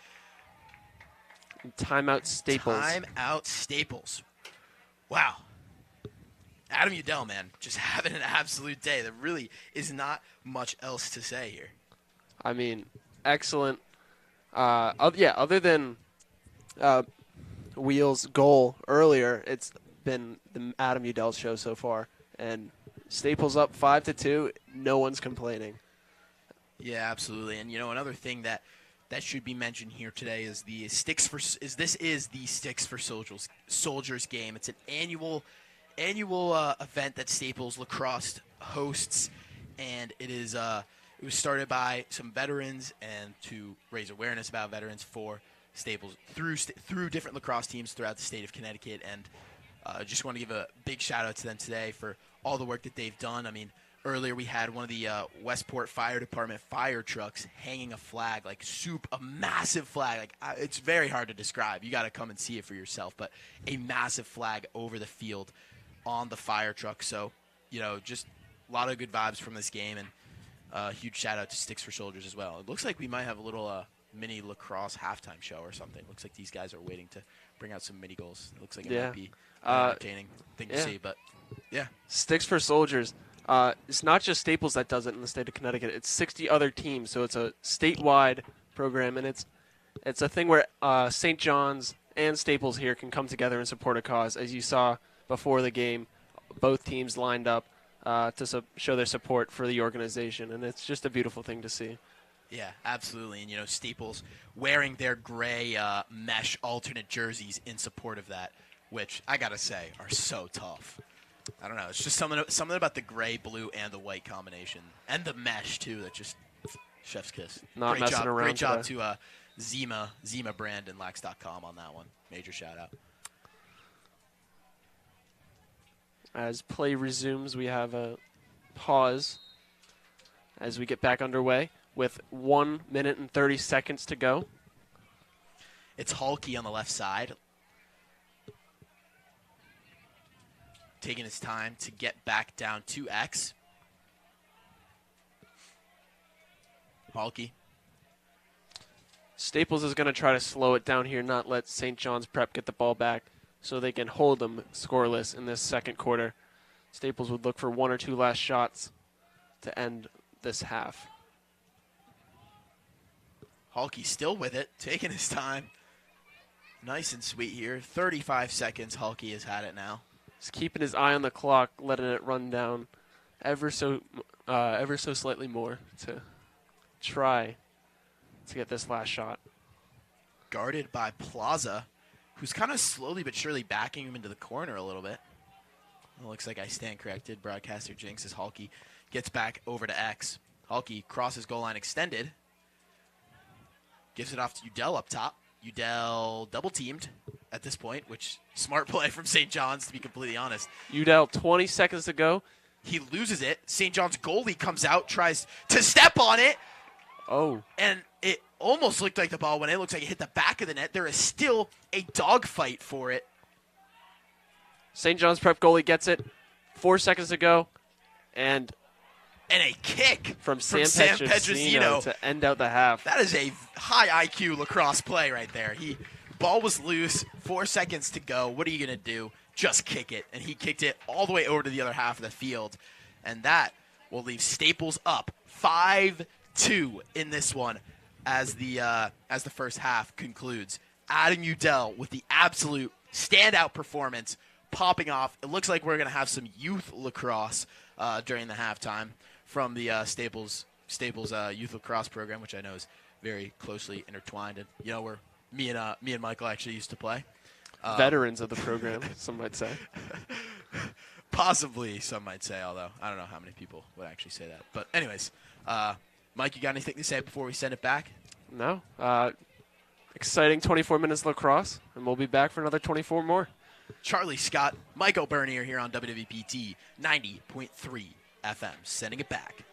Timeout Staples. Timeout Staples. Wow. Adam Udell, man, just having an absolute day. There really is not much else to say here. I mean, excellent. Other than Wheel's goal earlier, it's been the Adam Udell show so far. And Staples up 5-2. No one's complaining. Yeah, absolutely. And, another thing that that should be mentioned here today is the Sticks for Soldiers game. It's an annual event that Staples Lacrosse hosts, and it was started by some veterans and to raise awareness about veterans for Staples through different lacrosse teams throughout the state of Connecticut. And just want to give a big shout out to them today for all the work that they've done. I mean, earlier we had one of the Westport Fire Department fire trucks hanging a flag, like a massive flag. Like it's very hard to describe. You got to come and see it for yourself. But a massive flag over the field on the fire truck. So, just a lot of good vibes from this game, and huge shout out to Sticks for Soldiers as well. It looks like we might have a little mini lacrosse halftime show or something. It looks like these guys are waiting to bring out some mini goals. It looks like it might be an entertaining thing to see, but yeah. Sticks for Soldiers. It's not just Staples that does it in the state of Connecticut. It's 60 other teams, so it's a statewide program, and it's a thing where St. John's and Staples here can come together and support a cause. As you saw before the game, both teams lined up to show their support for the organization, and it's just a beautiful thing to see. Yeah, absolutely. And, Staples wearing their gray mesh alternate jerseys in support of that, which I got to say are so tough. I don't know. It's just something about the gray, blue, and the white combination. And the mesh, too, that just chef's kiss. Not great messing job, around Great job today. to Zima brand and LAX.com on that one. Major shout out. As play resumes, we have a pause as we get back underway with 1 minute and 30 seconds to go. It's Halke on the left side, taking his time to get back down to X. Halke. Staples is going to try to slow it down here, not let St. John's Prep get the ball back so they can hold them scoreless in this second quarter. Staples would look for one or two last shots to end this half. Halke still with it, taking his time. Nice and sweet here. 35 seconds, Halke has had it now. He's keeping his eye on the clock, letting it run down ever so slightly more to try to get this last shot. Guarded by Plaza, who's kind of slowly but surely backing him into the corner a little bit. It looks like I stand corrected. Broadcaster Jinx as Halke gets back over to X. Halke crosses goal line extended. Gives it off to Udell up top. Udell double-teamed at this point, which smart play from St. John's, to be completely honest. Udell, 20 seconds to go. He loses it. St. John's goalie comes out, tries to step on it. Oh. And it almost looked like the ball went in. It looks like it hit the back of the net. There is still a dogfight for it. St. John's Prep goalie gets it. 4 seconds to go. And a kick from Sam Pedrosino Pedrosino to end out the half. That is a high IQ lacrosse play right there. Ball was loose, 4 seconds to go. What are you going to do? Just kick it. And he kicked it all the way over to the other half of the field. And that will leave Staples up 5-2 in this one as the first half concludes. Adam Udell with the absolute standout performance, popping off. It looks like we're going to have some youth lacrosse during the halftime from the Staples youth lacrosse program, which I know is very closely intertwined, and where me and Michael actually used to play. Veterans of the program, some might say. Possibly, some might say, although I don't know how many people would actually say that. But anyways, Mike, you got anything to say before we send it back? No. Exciting 24 minutes lacrosse, and we'll be back for another 24 more. Charlie Scott, Michael Bernier here on WWPT 90.3 FM, sending it back.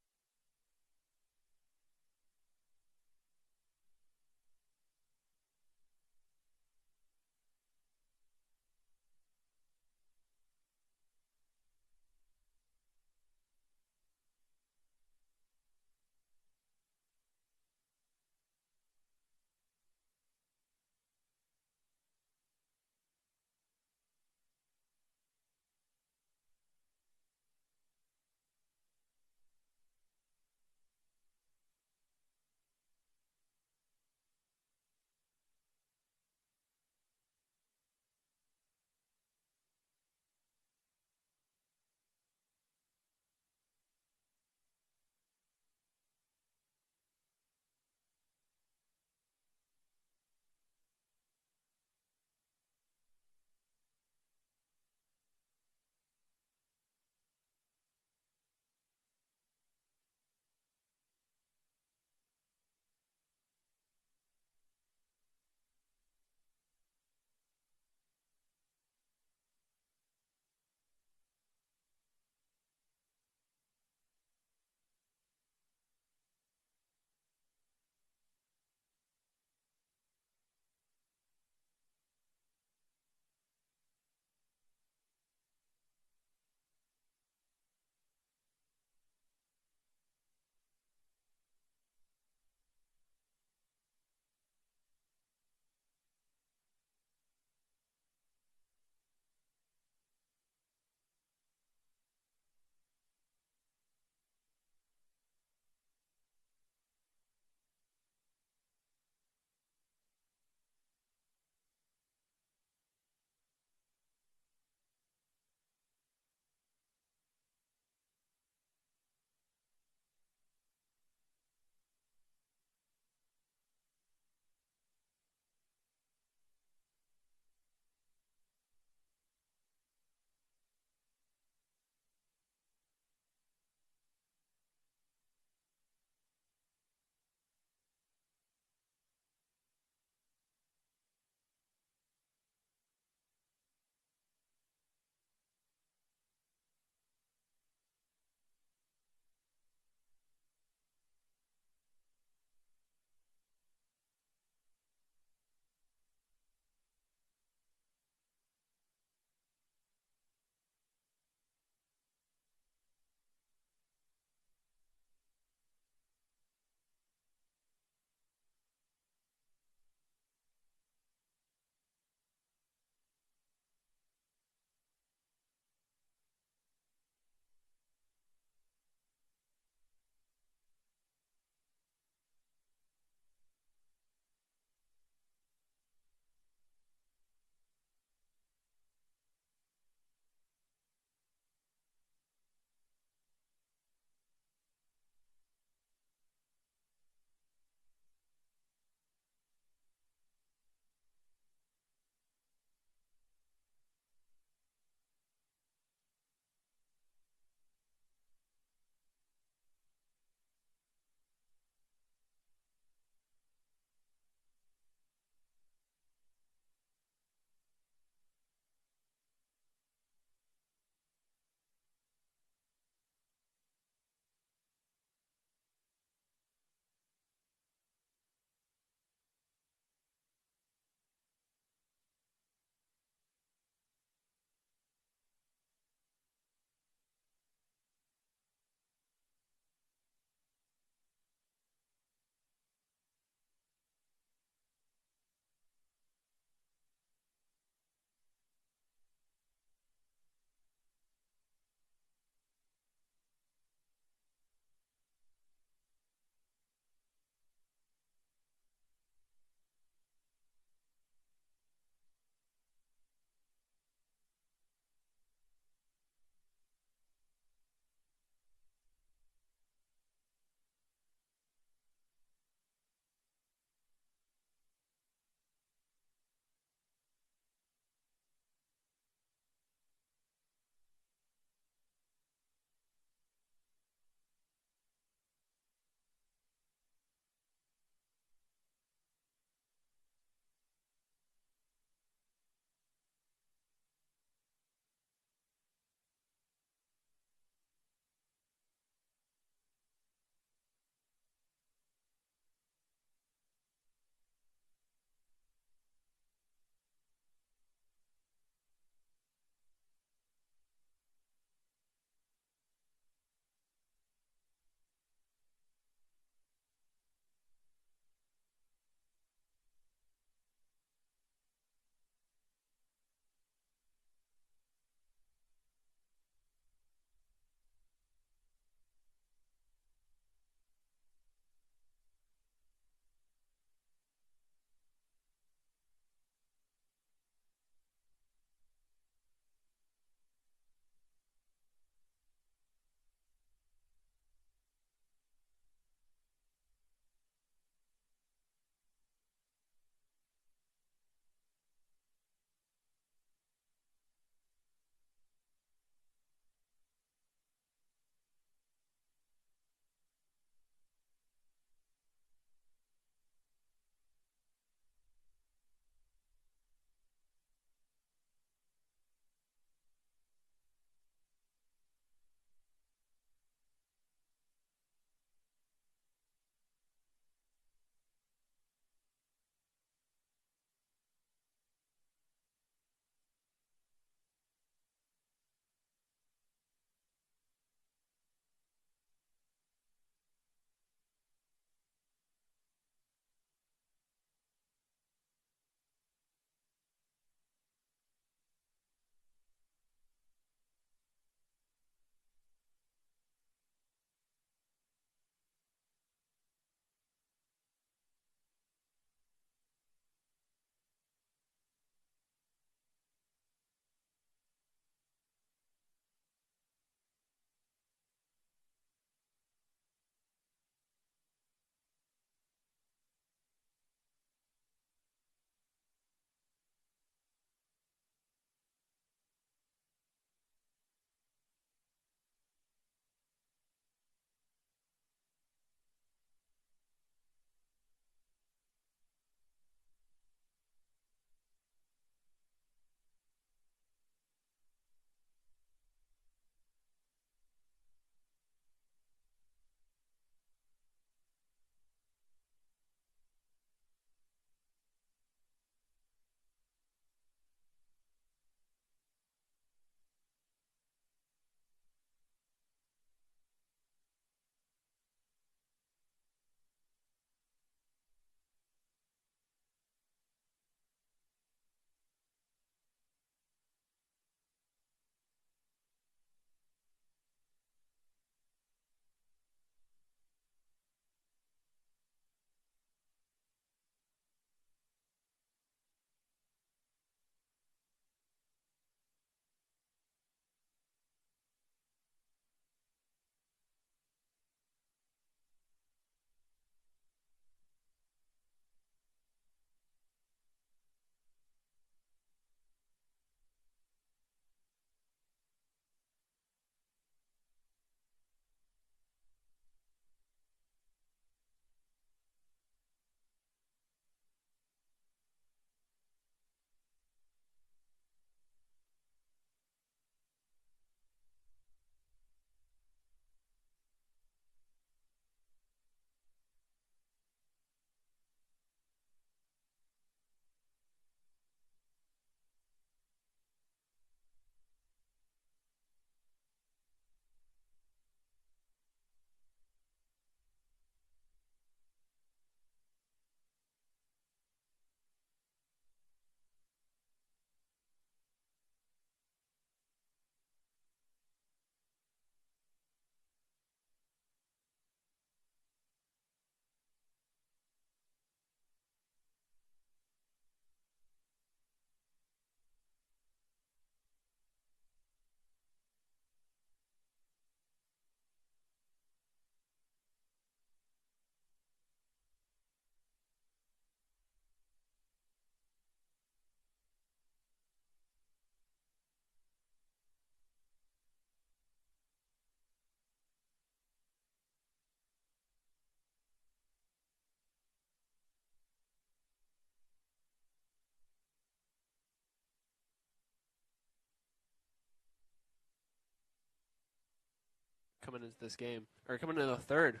coming into this game, or coming into the third.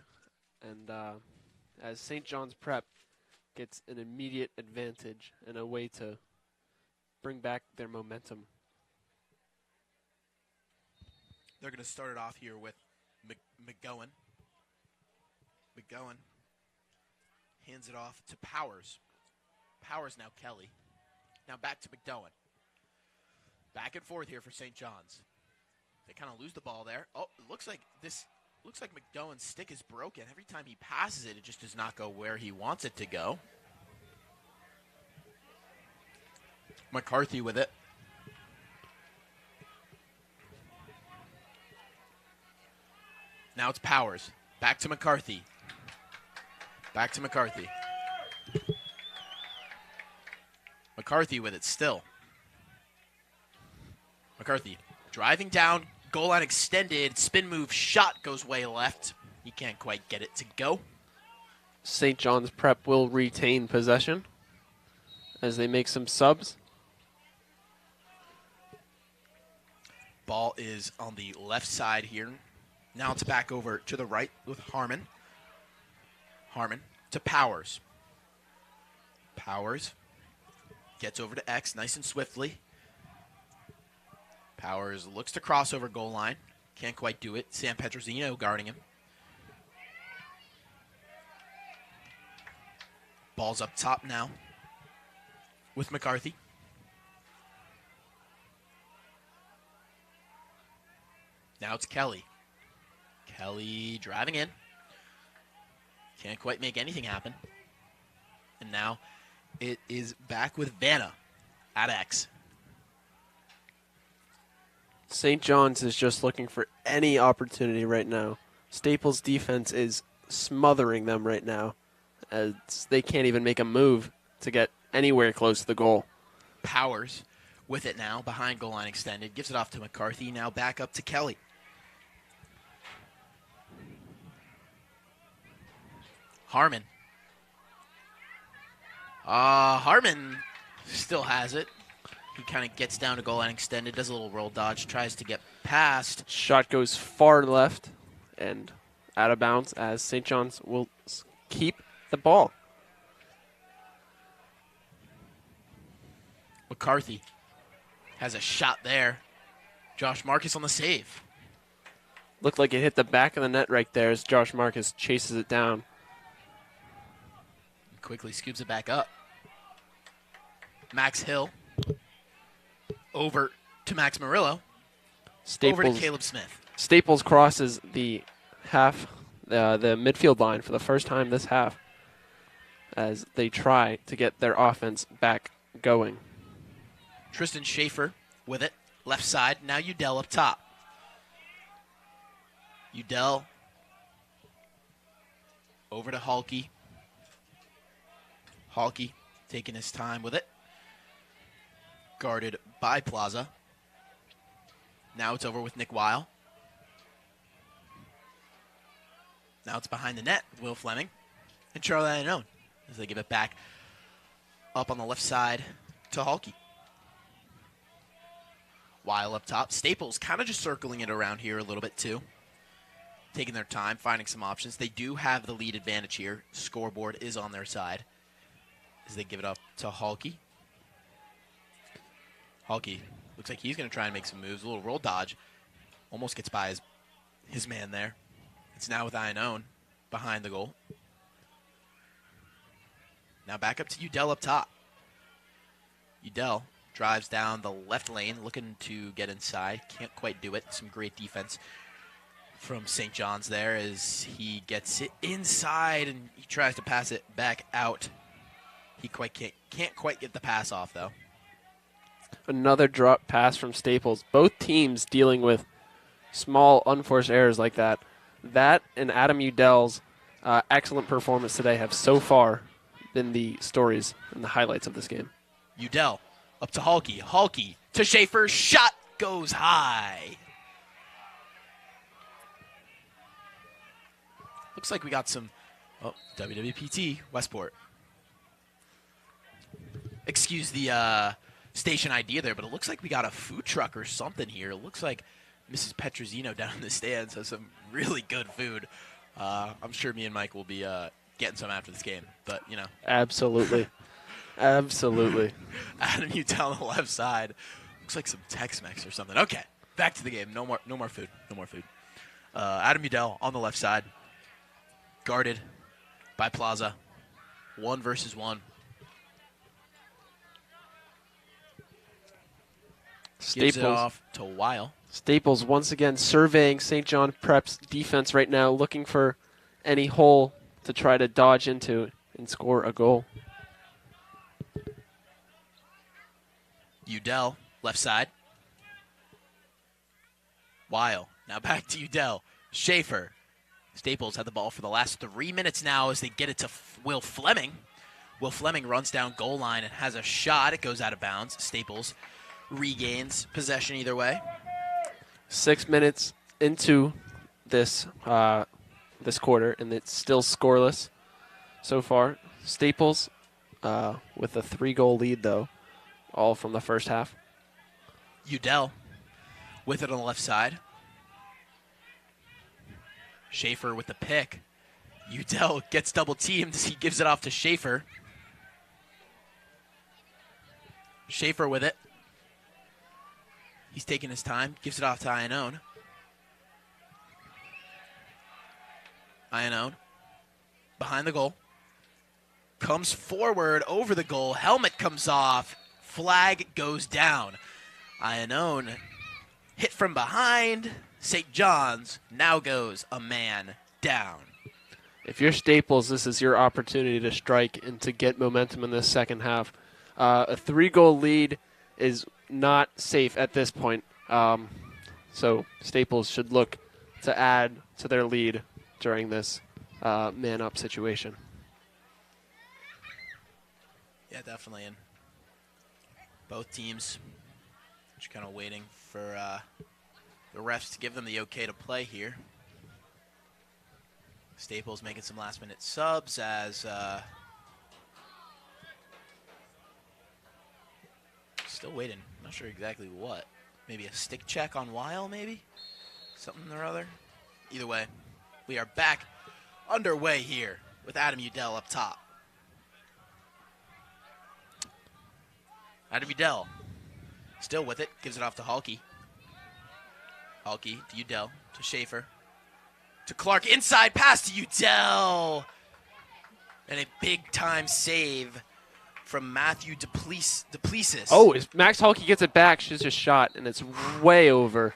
And as St. John's Prep gets an immediate advantage and a way to bring back their momentum. They're going to start it off here with McGowan. McGowan hands it off to Powers. Powers now Kelly. Now back to McGowan. Back and forth here for St. John's. They kind of lose the ball there. Oh, it looks like McGowan's stick is broken. Every time he passes it, it just does not go where he wants it to go. McCarthy with it. Now it's Powers. Back to McCarthy. Back to McCarthy. McCarthy with it still. McCarthy driving down, goal line extended, spin move, shot goes way left. He can't quite get it to go. St. John's Prep will retain possession as they make some subs. Ball is on the left side here. Now it's back over to the right with Harmon. Harmon to Powers. Powers gets over to X nice and swiftly. Powers looks to cross over goal line. Can't quite do it. Sam Petrosino guarding him. Ball's up top now with McCarthy. Now it's Kelly. Kelly driving in. Can't quite make anything happen. And now it is back with Vanna at X. St. John's is just looking for any opportunity right now. Staples' defense is smothering them right now, as they can't even make a move to get anywhere close to the goal. Powers with it now, behind goal line extended. Gives it off to McCarthy. Now back up to Kelly. Harmon. Harmon still has it. He kind of gets down to goal line extended, does a little roll dodge, tries to get past. Shot goes far left and out of bounds as St. John's will keep the ball. McCarthy has a shot there. Josh Marcus on the save. Looked like it hit the back of the net right there as Josh Marcus chases it down. Quickly scoops it back up. Max Hill. Over to Max Murillo. Over to Caleb Smith. Staples crosses the midfield line for the first time this half as they try to get their offense back going. Tristan Schaefer with it. Left side. Now Udell up top. Udell over to Halke. Halke taking his time with it. Guarded by Plaza. Now it's over with Nick Weil. Now it's behind the net with Will Fleming and Charlie Iannone as they give it back up on the left side to Halke. Weil up top. Staples kind of just circling it around here a little bit too. Taking their time, finding some options. They do have the lead advantage here. Scoreboard is on their side as they give it up to Halke. Halke looks like he's going to try and make some moves. A little roll dodge. Almost gets by his man there. It's now with Iannone behind the goal. Now back up to Udell up top. Udell drives down the left lane, looking to get inside. Can't quite do it. Some great defense from St. John's there as he gets it inside and he tries to pass it back out. He can't quite get the pass off, though. Another drop pass from Staples. Both teams dealing with small, unforced errors like that. That and Adam Udell's excellent performance today have so far been the stories and the highlights of this game. Udell up to Halke. Halke to Schaefer. Shot goes high. Looks like we got some WWPT Westport. Excuse the station idea there, but it looks like we got a food truck or something here. It looks like Mrs. Petrosino down in the stands has some really good food. I'm sure me and Mike will be getting some after this game. But, Absolutely. Absolutely. Adam Udell on the left side. Looks like some Tex-Mex or something. Okay, back to the game. No more food. No more food. Adam Udell on the left side. Guarded by Plaza. 1 versus 1. Gives it off to Weil. Staples once again surveying St. John Prep's defense right now, looking for any hole to try to dodge into and score a goal. Udell, left side. Weil. Now back to Udell. Schaefer. Staples had the ball for the last 3 minutes now as they get it to Will Fleming. Will Fleming runs down goal line and has a shot. It goes out of bounds. Staples regains possession either way. 6 minutes into this this quarter, and it's still scoreless so far. Staples with a 3-goal lead, though, all from the first half. Udell with it on the left side. Schaefer with the pick. Udell gets double teamed. He gives it off to Schaefer. Schaefer with it. He's taking his time. Gives it off to Iannone. Iannone. Behind the goal. Comes forward over the goal. Helmet comes off. Flag goes down. Iannone hit from behind. St. John's now goes a man down. If you're Staples, this is your opportunity to strike and to get momentum in this second half. A 3-goal lead is not safe at this point. So Staples should look to add to their lead during this man-up situation. Yeah, definitely. And both teams just kind of waiting for the refs to give them the okay to play here. Staples making some last-minute subs as still waiting. Not sure exactly what. Maybe a stick check on Weil, maybe? Something or other. Either way, we are back underway here with Adam Udell up top. Adam Udell still with it. Gives it off to Halke. Halke to Udell to Schaefer. To Clark. Inside pass to Udell. And a big-time save from Matthew Duplessis. Oh, Max Halke gets it back, shoots a shot, and it's way over.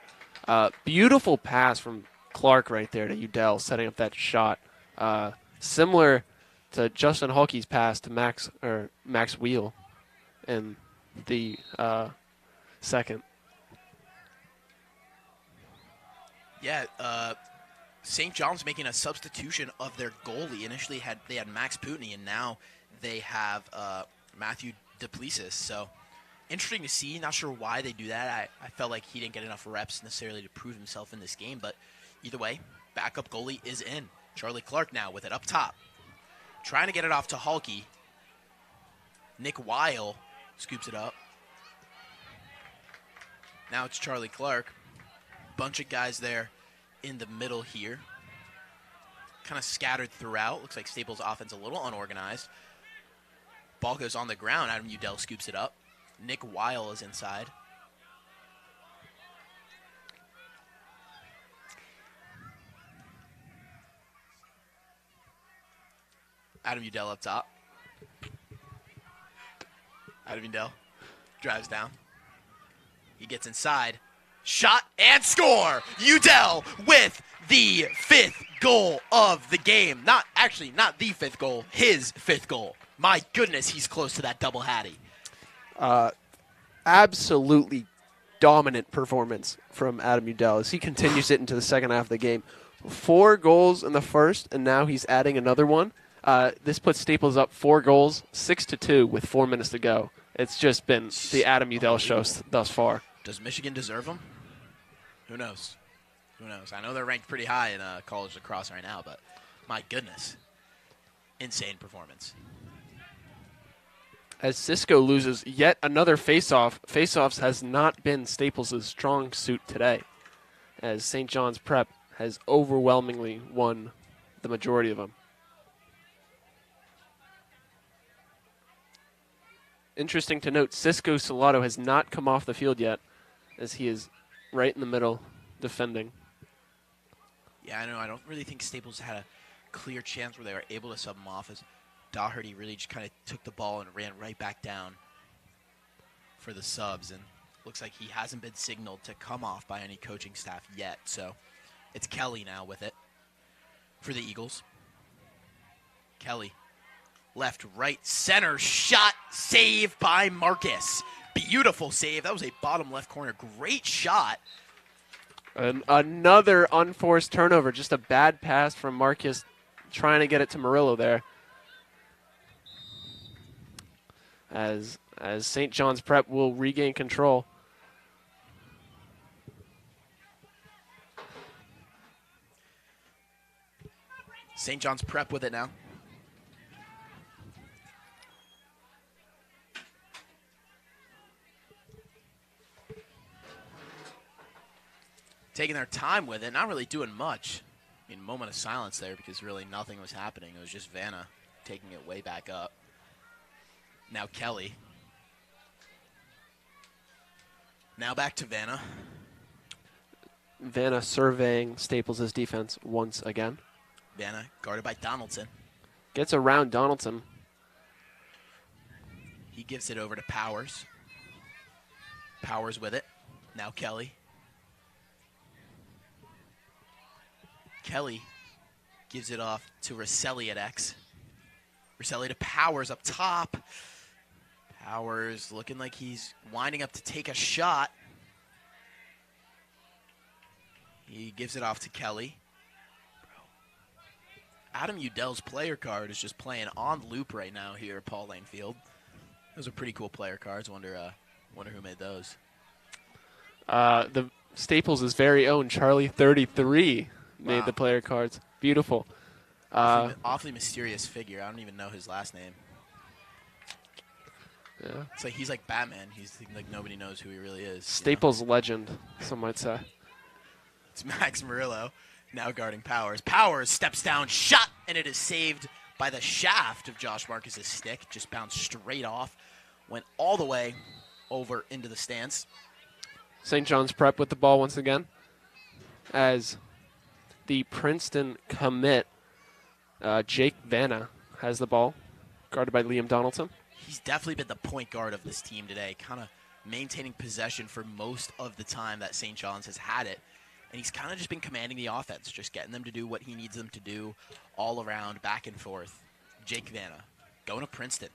Beautiful pass from Clark right there to Udell, setting up that shot. Similar to Justin Halke's pass to Max Wheel in the second. Yeah, St. John's making a substitution of their goalie. Initially, they had Max Putney, and now they have Matthew Duplessis. So, interesting to see. Not sure why they do that. I felt like he didn't get enough reps necessarily to prove himself in this game. But either way, backup goalie is in. Charlie Clark now with it up top. Trying to get it off to Halke. Nick Weil scoops it up. Now it's Charlie Clark. Bunch of guys there in the middle here. Kind of scattered throughout. Looks like Staples' offense a little unorganized. Ball goes on the ground. Adam Udell scoops it up. Nick Weil is inside. Adam Udell up top. Adam Udell drives down. He gets inside. Shot and score! Udell with the 5th goal of the game. Not the 5th goal, his 5th goal. My goodness, he's close to that double hattie. Absolutely dominant performance from Adam Udell as he continues it into the second half of the game. 4 goals in the first, and now he's adding another one. This puts Staples up 4 goals, 6-2 with 4 minutes to go. It's just been the Adam Udell show thus far. Does Michigan deserve him? Who knows? Who knows? I know they're ranked pretty high in college lacrosse right now, but my goodness. Insane performance. As Cisco loses yet another faceoff. Faceoffs has not been Staples' strong suit today. as St. John's Prep has overwhelmingly won the majority of them. Interesting to note, Cisco Salado has not come off the field yet, as he is right in the middle defending. Yeah, I know. I don't really think Staples had a clear chance where they were able to sub him off, as Doherty really just kind of took the ball and ran right back down for the subs, and looks like he hasn't been signaled to come off by any coaching staff yet. So it's Kelly now with it for the Eagles. Kelly, left, right, center, shot, save by Marcus. Beautiful save. That was a bottom left corner. Great shot. And another unforced turnover. Just a bad pass from Marcus trying to get it to Murillo there. As St. John's Prep will regain control. St. John's Prep with it now. Taking their time with it, not really doing much. I mean, moment of silence there because really nothing was happening. It was just Vanna taking it way back up. Now Kelly. Now back to Vanna. Vanna surveying Staples' defense once again. Vanna guarded by Donaldson. Gets around Donaldson. He gives it over to Powers. Powers with it. Now Kelly. Kelly gives it off to Rosselli at X. Rosselli to Powers up top. Powers looking like he's winding up to take a shot. He gives it off to Kelly. Adam Udell's player card is just playing on loop right now here at Paul Lane Field. Those are pretty cool player cards. Wonder who made those. The Staples' very own Charlie 33 made Wow. the player cards. Beautiful. Awfully mysterious figure. I don't even know his last name. Yeah. It's like he's like Batman. He's like nobody knows who he really is. Staples legend, some might say. It's Max Murillo now guarding Powers. Powers steps down, shot, and it is saved by the shaft of Josh Marcus's stick. Just bounced straight off, went all the way over into the stands. St. John's Prep with the ball once again, as the Princeton commit, Jake Vanna, has the ball, guarded by Liam Donaldson. He's definitely been the point guard of this team today, kind of maintaining possession for most of the time that St. John's has had it. And he's kind of just been commanding the offense, just getting them to do what he needs them to do all around, back and forth. Jake Vanna going to Princeton.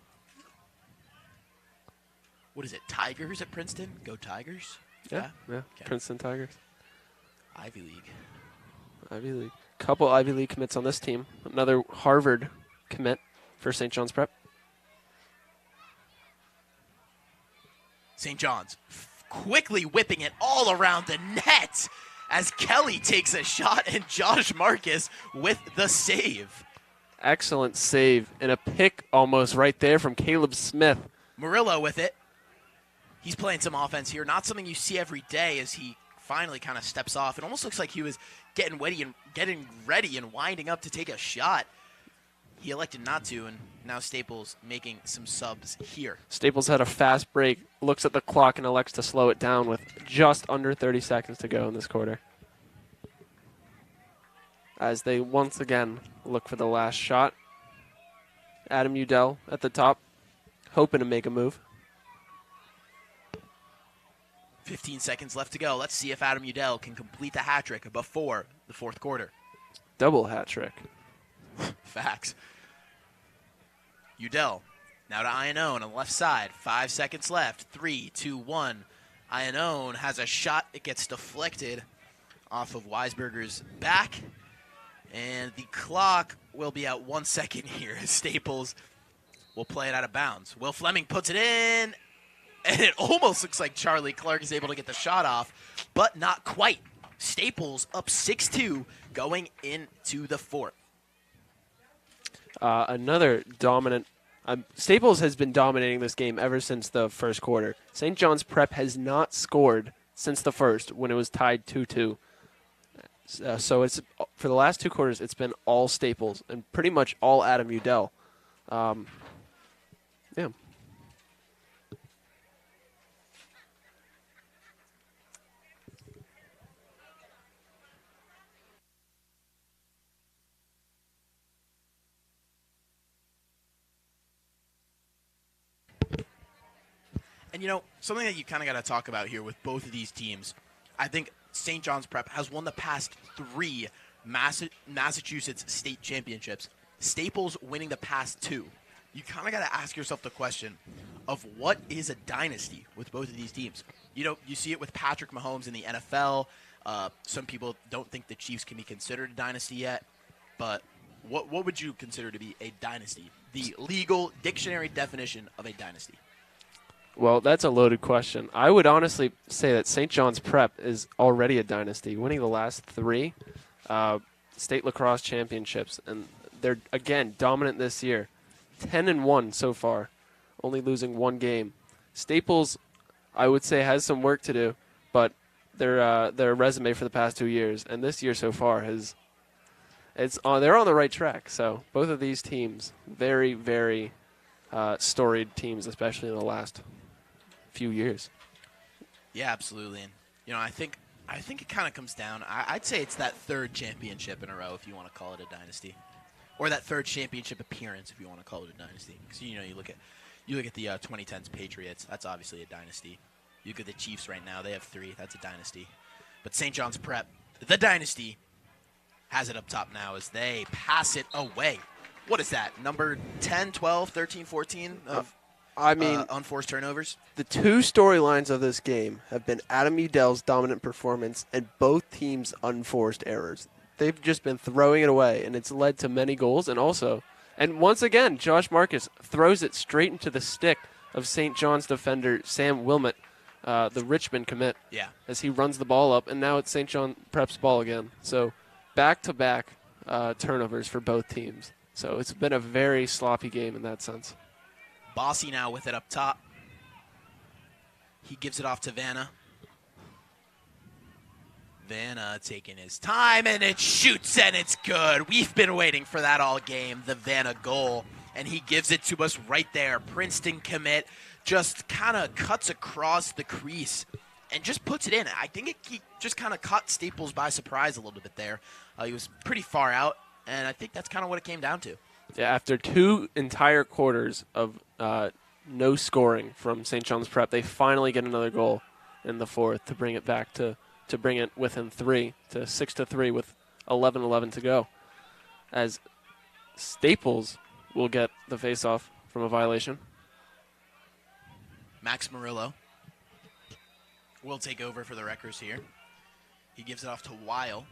What is it, Tigers at Princeton? Go Tigers? Yeah. Okay. Princeton Tigers. Ivy League. Ivy League. Couple Ivy League commits on this team. Another Harvard commit for St. John's Prep. St. John's quickly whipping it all around the net as Kelly takes a shot and Josh Marcus with the save. Excellent save and a pick almost right there from Caleb Smith. Murillo with it. He's playing some offense here. Not something you see every day as he finally kind of steps off. It almost looks like he was getting ready and winding up to take a shot. He elected not to, and now Staples making some subs here. Staples had a fast break, looks at the clock, and elects to slow it down with just under 30 seconds to go in this quarter. As they once again look for the last shot. Adam Udell at the top, hoping to make a move. 15 seconds left to go. Let's see if Adam Udell can complete the hat trick before the fourth quarter. Double hat trick. Facts. Udell now to Iannone on the left side. 5 seconds left. 3, 2, 1. Iannone has a shot. It gets deflected off of Weisberger's back. And the clock will be at 1 second here. Staples will play it out of bounds. Will Fleming puts it in. And it almost looks like Charlie Clark is able to get the shot off, but not quite. Staples up 6-2 going into the fourth. Another dominant. Staples has been dominating this game ever since the first quarter. St. John's Prep has not scored since the first when it was tied 2-2. So it's for the last 2 quarters, it's been all Staples and pretty much all Adam Udell. Yeah. And something that you kind of got to talk about here with both of these teams, I think St. John's Prep has won the past 3 Massachusetts state championships. Staples winning the past 2. You kind of got to ask yourself the question of what is a dynasty with both of these teams. You see it with Patrick Mahomes in the NFL. Some people don't think the Chiefs can be considered a dynasty yet, but what would you consider to be a dynasty? The legal dictionary definition of a dynasty. Well, that's a loaded question. I would honestly say that St. John's Prep is already a dynasty, winning the last 3 state lacrosse championships, and they're, again, dominant this year. 10-1 so far, only losing 1 game. Staples, I would say, has some work to do, but their resume for the past 2 years, and this year so far, they're on the right track. So both of these teams, very, very storied teams, especially in the last few years. Yeah, absolutely. And I think it kind of comes down. I'd say it's that 3rd championship in a row, if you want to call it a dynasty, or that 3rd championship appearance, if you want to call it a dynasty. Because you look at the 2010s Patriots. That's obviously a dynasty. You look at the Chiefs right now; they have 3. That's a dynasty. But St. John's Prep, the dynasty, has it up top now as they pass it away. What is that? Number 10, 12, 13, 14 of unforced turnovers? The 2 storylines of this game have been Adam Udell's dominant performance and both teams' unforced errors. They've just been throwing it away, and it's led to many goals. And once again, Josh Marcus throws it straight into the stick of St. John's defender Sam Wilmot, the Richmond commit, as he runs the ball up, and now it's St. John Prep's ball again. So back-to-back turnovers for both teams. So it's been a very sloppy game in that sense. Bossy now with it up top. He gives it off to Vanna. Vanna taking his time, and it shoots, and it's good. We've been waiting for that all game, the Vanna goal, and he gives it to us right there. Princeton commit just kind of cuts across the crease and just puts it in. I think he just kind of caught Staples by surprise a little bit there. He was pretty far out, and I think that's kind of what it came down to. Yeah, after 2 entire quarters of no scoring from St. John's Prep, they finally get another goal in the 4th to bring it back to bring it within 3 to 6-3 with 11:11 to go. As Staples will get the face-off from a violation. Max Murillo will take over for the Wreckers here. He gives it off to Weil.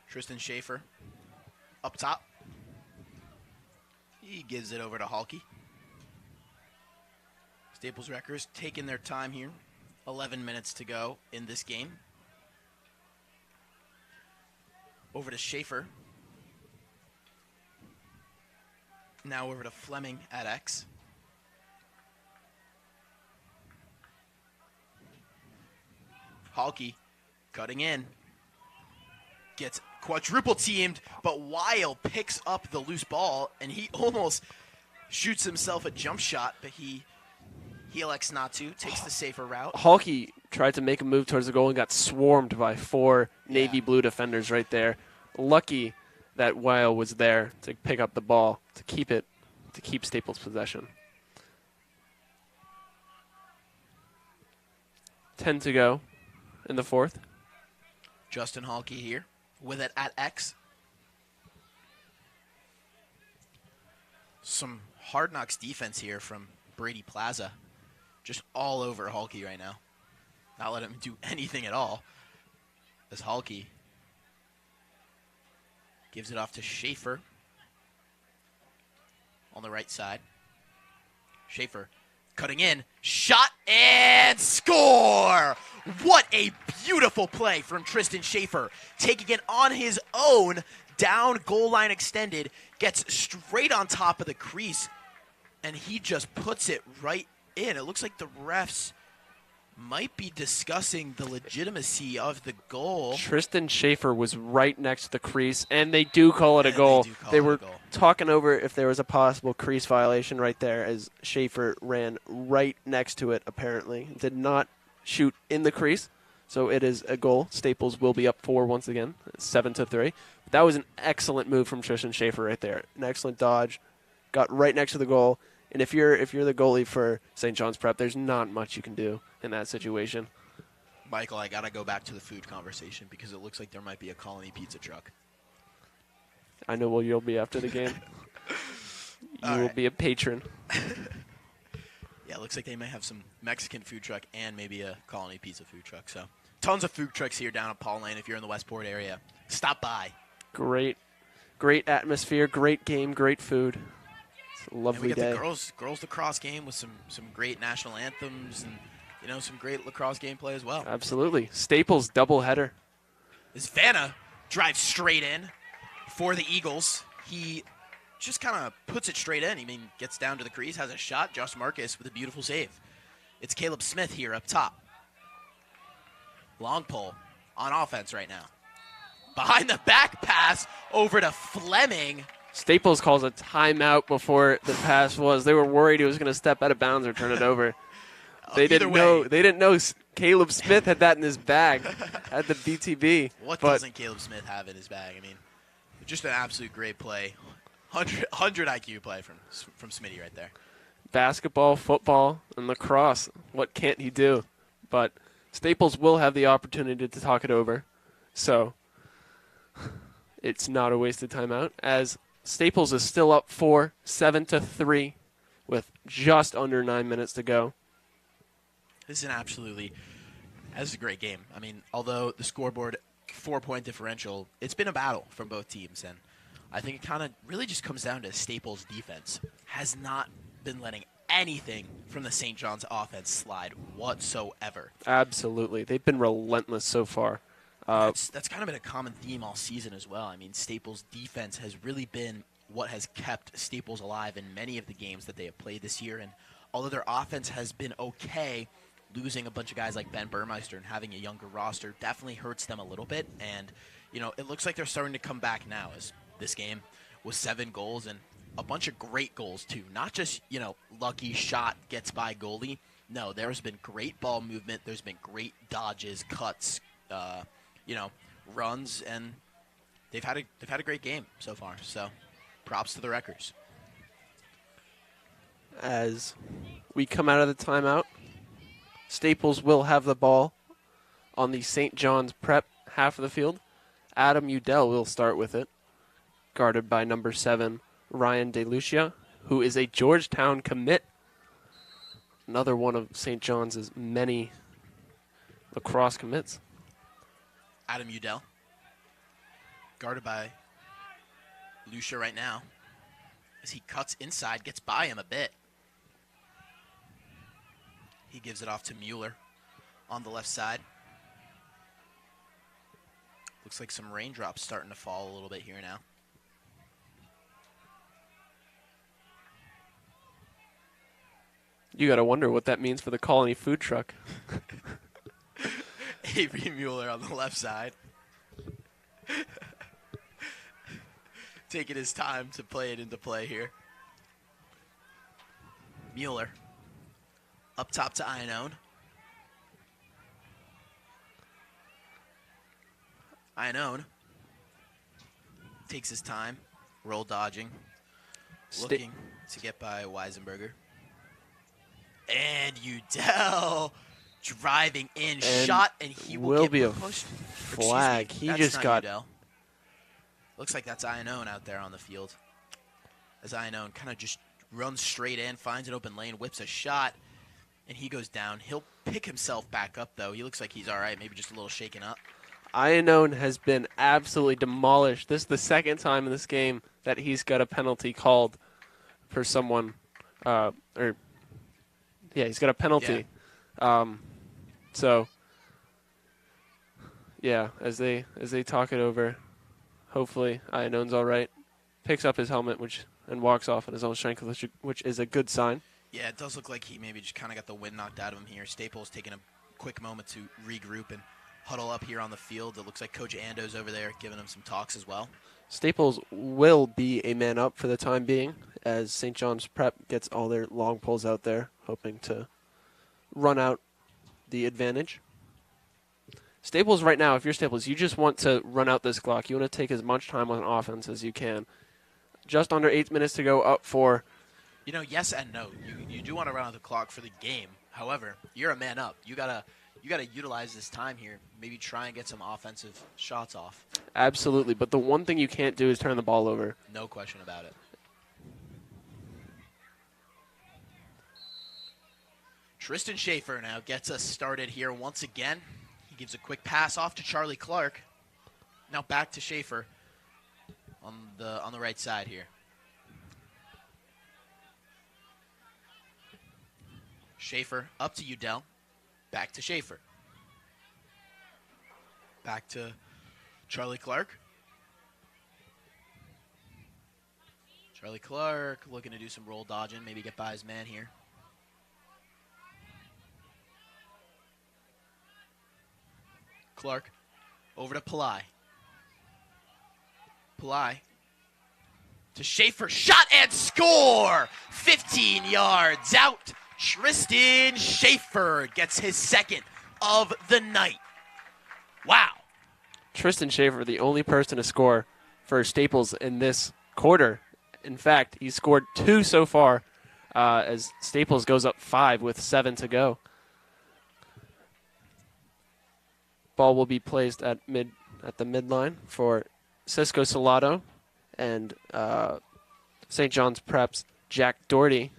Tristan Schaefer up top. He gives it over to Halke. Staples Wreckers taking their time here. 11 minutes to go in this game. Over to Schaefer. Now over to Fleming at X. Halke cutting in. Gets quadruple teamed, but Weil picks up the loose ball, and he almost shoots himself a jump shot, but he elects not to, takes the safer route. Halke tried to make a move towards the goal and got swarmed by 4 navy blue defenders right there. Lucky that Weil was there to pick up the ball, to keep Staples' possession. 10 to go in the 4th. Justin Halke here with it at X. Some hard knocks defense here from Brady Plaza. Just all over Halke right now. Not letting him do anything at all. As Halke gives it off to Schaefer on the right side. Schaefer cutting in, shot, and score! What a beautiful play from Tristan Schaefer. Taking it on his own, down goal line extended, gets straight on top of the crease, and he just puts it right in. It looks like the refs might be discussing the legitimacy of the goal. Tristan Schaefer was right next to the crease, and they do call it a And goal. they do call They it a were goal. talking over if there was a possible crease violation right there as Schaefer ran right next to it, apparently. Did not shoot in the crease, so it is a goal. Staples will be up 4 once again, 7-3. That was an excellent move from Tristan Schaefer right there. An excellent dodge. Got right next to the goal. And if you're the goalie for St. John's Prep, there's not much you can do in that situation. Michael, I got to go back to the food conversation because it looks like there might be a Colony pizza truck. I know you'll be after the game. You will right. be a patron. Yeah, it looks like they may have some Mexican food truck and maybe a Colony pizza food truck. So tons of food trucks here down at Paul Lane if you're in the Westport area. Stop by. Great atmosphere, great game, great food. It's a And lovely we got day. the girls lacrosse game with some great national anthems and some great lacrosse gameplay as well. Absolutely. Staples doubleheader. As Vanna drives straight in for the Eagles, he just kind of puts it straight in. Gets down to the crease, has a shot. Josh Marcus with a beautiful save. It's Caleb Smith here up top. Long pole on offense right now. Behind the back pass over to Fleming. Staples calls a timeout before the pass was. They were worried he was going to step out of bounds or turn it over. They Either didn't way. know. They didn't know Caleb Smith had that in his bag, had the BTB. What but doesn't Caleb Smith have in his bag? Just an absolute great play. 100 IQ play from Smitty right there. basketball, football, and lacrosse. What can't he do? But Staples will have the opportunity to talk it over. So it's not a wasted timeout, as Staples is still up 7-3 with just under 9 minutes to go. This is a great game. Although the scoreboard 4-point differential, it's been a battle from both teams, and I think it kind of really just comes down to Staples' defense. Has not been letting anything from the St. John's offense slide whatsoever. Absolutely. They've been relentless so far. That's kind of been a common theme all season as well. Staples' defense has really been what has kept Staples alive in many of the games that they have played this year. And although their offense has been okay, losing a bunch of guys like Ben Burmeister and having a younger roster definitely hurts them a little bit. And, it looks like they're starting to come back now, as this game was 7 goals and a bunch of great goals too. Not just, lucky shot gets by goalie. No, there's been great ball movement. There's been great dodges, cuts, runs, and they've had a great game so far. So, props to the Wreckers. As we come out of the timeout, Staples will have the ball on the St. John's Prep half of the field. Adam Udell will start with it, guarded by number 7, Ryan DeLucia, who is a Georgetown commit. Another one of St. John's' many lacrosse commits. Adam Udell, guarded by Lucia right now, as he cuts inside, gets by him a bit. He gives it off to Mueller on the left side. Looks like some raindrops starting to fall a little bit here now. You got to wonder what that means for the Colony food truck. Avery Mueller on the left side. Taking his time to play it into play here. Mueller up top to Iannone. Iannone takes his time, roll dodging, looking to get by Weisenberger. And Udell driving in, shot, and he will be get a pushed. flag. Excuse me, He that's just not got Udell. Looks like that's Iannone out there on the field. As Iannone kind of just runs straight in, finds an open lane, whips a shot, and he goes down. He'll pick himself back up, though. He looks like he's all right, maybe just a little shaken up. Iannone has been absolutely demolished. This is the second time in this game that he's got a penalty called for someone, he's got a penalty. Yeah. So, yeah, as they talk it over, hopefully Iannone's all right. Picks up his helmet, and walks off on his own strength, which is a good sign. Yeah, it does look like he maybe just kind of got the wind knocked out of him here. Staples taking a quick moment to regroup and huddle up here on the field. It looks like Coach Ando's over there giving them some talks as well. Staples will be a man up for the time being as St. John's Prep gets all their long poles out there, hoping to run out the advantage. Staples right now, if you're Staples, you just want to run out this clock. You want to take as much time on offense as you can. Just under 8 minutes to go, up 4. Yes and no. You do want to run out the clock for the game. However, you're a man up. You gotta utilize this time here. Maybe try and get some offensive shots off. Absolutely, but the one thing you can't do is turn the ball over. No question about it. Tristan Schaefer now gets us started here once again. He gives a quick pass off to Charlie Clark. Now back to Schaefer on the right side here. Schaefer up to Udell. Back to Schaefer. Back to Charlie Clark. Charlie Clark looking to do some roll dodging, maybe get by his man here. Clark over to Pillai. Pillai to Schaefer. Shot and score! 15 yards out. Tristan Schaefer gets his second of the night. Wow. Tristan Schaefer, the only person to score for Staples in this quarter. In fact, he scored 2 so far as Staples goes up 5 with 7 to go. Ball will be placed at the midline for Cisco Salado and St. John's Prep's Jack Doherty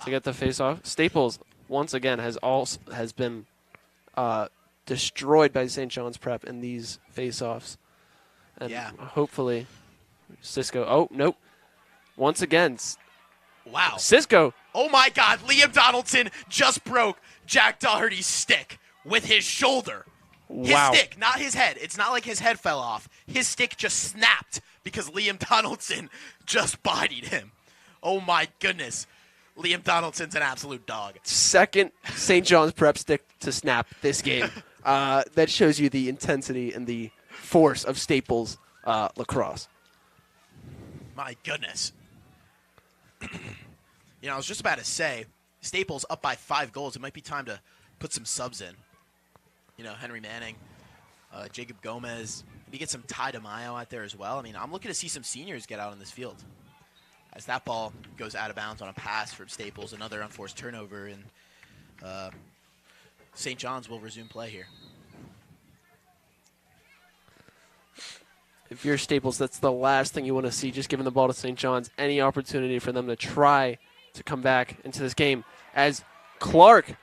to get the face-off. Staples, once again, has been destroyed by St. John's Prep in these face-offs. And hopefully Cisco... Oh, nope. Once again... Wow. Cisco... Oh, my God. Liam Donaldson just broke Jack Doherty's stick with his shoulder. His stick, not his head. It's not like his head fell off. His stick just snapped because Liam Donaldson just bodied him. Oh, my goodness. Liam Donaldson's an absolute dog. Second St. John's Prep stick to snap this game. That shows you the intensity and the force of Staples lacrosse. My goodness. I was just about to say, Staples up by 5 goals. It might be time to put some subs in. Henry Manning, Jacob Gomez. Maybe get some Ty DeMaio out there as well. I mean, I'm looking to see some seniors get out on this field. As that ball goes out of bounds on a pass from Staples, another unforced turnover, and St. John's will resume play here. If you're Staples, that's the last thing you want to see, just giving the ball to St. John's. Any opportunity for them to try to come back into this game as Clark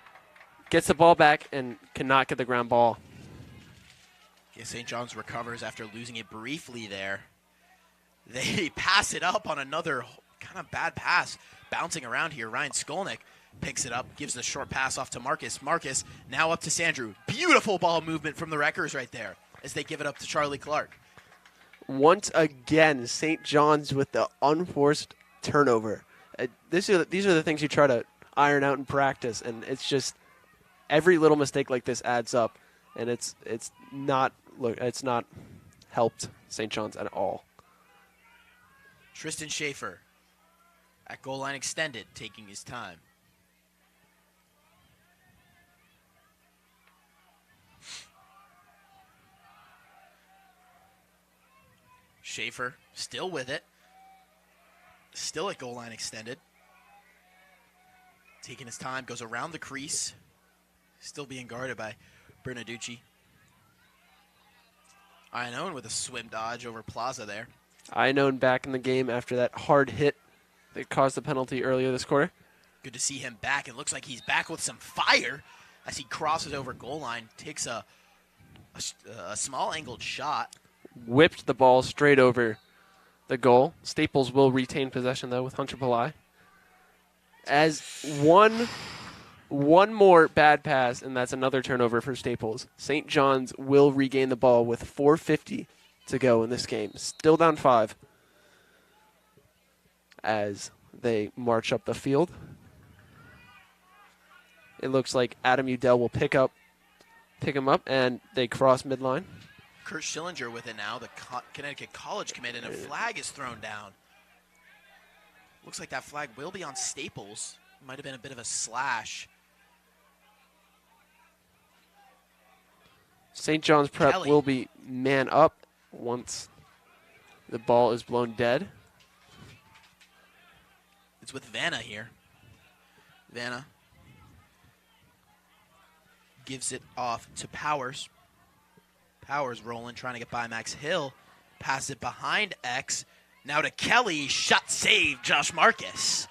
gets the ball back and cannot get the ground ball. Yeah, St. John's recovers after losing it briefly there. They pass it up on another kind of bad pass. Bouncing around here, Ryan Skolnick picks it up, gives the short pass off to Marcus. Marcus now up to Sandrew. Beautiful ball movement from the Wreckers right there as they give it up to Charlie Clark. Once again, St. John's with the unforced turnover. These are the things you try to iron out in practice, and it's just every little mistake like this adds up, and it's not helped St. John's at all. Tristan Schaefer at goal line extended, taking his time. Schaefer still with it. Still at goal line extended. Taking his time, goes around the crease. Still being guarded by Bernaducci. Ioannone with a swim dodge over Plaza there. Ioannone back in the game after that hard hit that caused the penalty earlier this quarter. Good to see him back. It looks like he's back with some fire as he crosses over goal line, takes a small angled shot. Whipped the ball straight over the goal. Staples will retain possession, though, with Hunter Pillai. As one more bad pass, and that's another turnover for Staples. St. John's will regain the ball with 4:50 to go in this game. Still down 5 as they march up the field. It looks like Adam Udell will pick up pick him up, and they cross midline. Kurt Schillinger with it now, the Connecticut College commit, and a flag is thrown down. Looks like that flag will be on Staples. Might have been a bit of a slash. St. John's Prep Kelly. will be man up once the ball is blown dead. It's with Vanna here. Vanna gives it off to Powers. Powers rolling, trying to get by Max Hill. Passes it behind X. Now to Kelly. Shot save, Josh Marcus.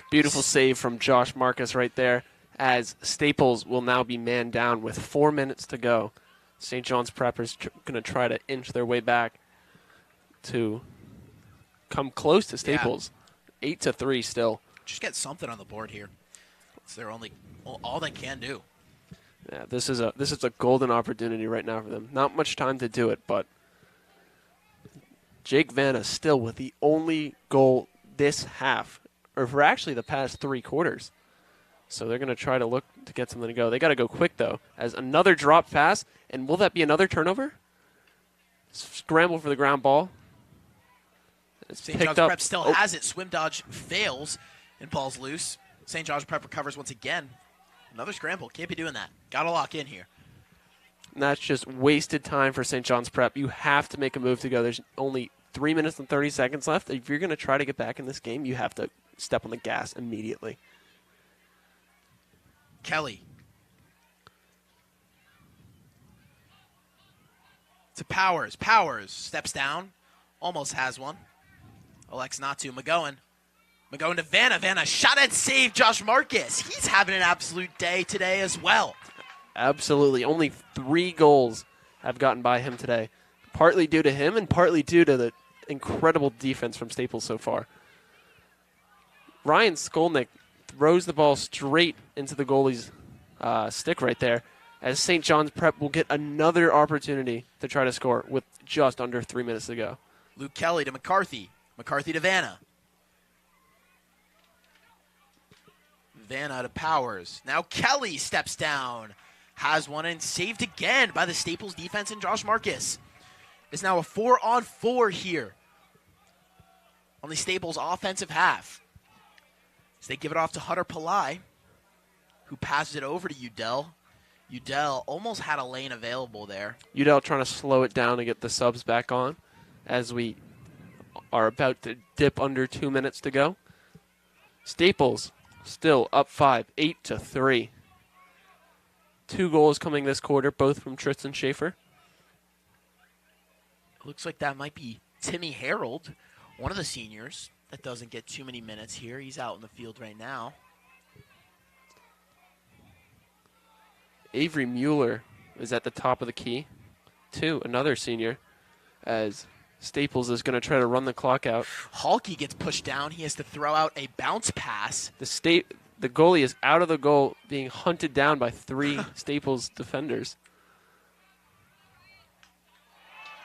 Beautiful save from Josh Marcus right there, as Staples will now be man down with 4 minutes to go. St. John's Prep is going to try to inch their way back to come close to Staples. 8-3 still. Just get something on the board here. It's their only, all they can do. Yeah, this is a golden opportunity right now for them. Not much time to do it, but Jake Vanna still with the only goal this half, or for actually the past 3 quarters. So they're going to try to look to get something to go. They got to go quick, though, as another drop pass. And will that be another turnover? Scramble for the ground ball. It's St. picked John's up. Prep still Oh, has it. Swim dodge fails and ball's loose. St. John's Prep recovers once again. Another scramble. Can't be doing that. Got to lock in here. and that's just wasted time for St. John's Prep. You have to make a move to go. There's only 3 minutes and 30 seconds left. If you're going to try to get back in this game, you have to step on the gas immediately. Kelly. To Powers. Powers steps down. Almost has one. Elects not to. McGowan to Vanna. Vanna shot and save Josh Marcus. He's having an absolute day today as well. Absolutely. Only 3 goals have gotten by him today. Partly due to him and partly due to the incredible defense from Staples so far. Ryan Skolnick throws the ball straight into the goalie's stick right there, as St. John's Prep will get another opportunity to try to score with just under 3 minutes to go. Luke Kelly to McCarthy. McCarthy to Vanna. Vanna to Powers. Now Kelly steps down. Has one and saved again by the Staples defense and Josh Marcus. It's now a 4-on-4 here on the Staples offensive half. So they give it off to Hunter Pillai, who passes it over to Udell. Udell almost had a lane available there. Udell trying to slow it down to get the subs back on as we are about to dip under 2 minutes to go. Staples still up 5, 8-3. 2 goals coming this quarter, both from Tristan Schaefer. Looks like that might be Timmy Harold, one of the seniors that doesn't get too many minutes here. He's out in the field right now. Avery Mueller is at the top of the key, too, another senior, as Staples is going to try to run the clock out. Halke gets pushed down. He has to throw out a bounce pass. The goalie is out of the goal, being hunted down by 3 Staples defenders.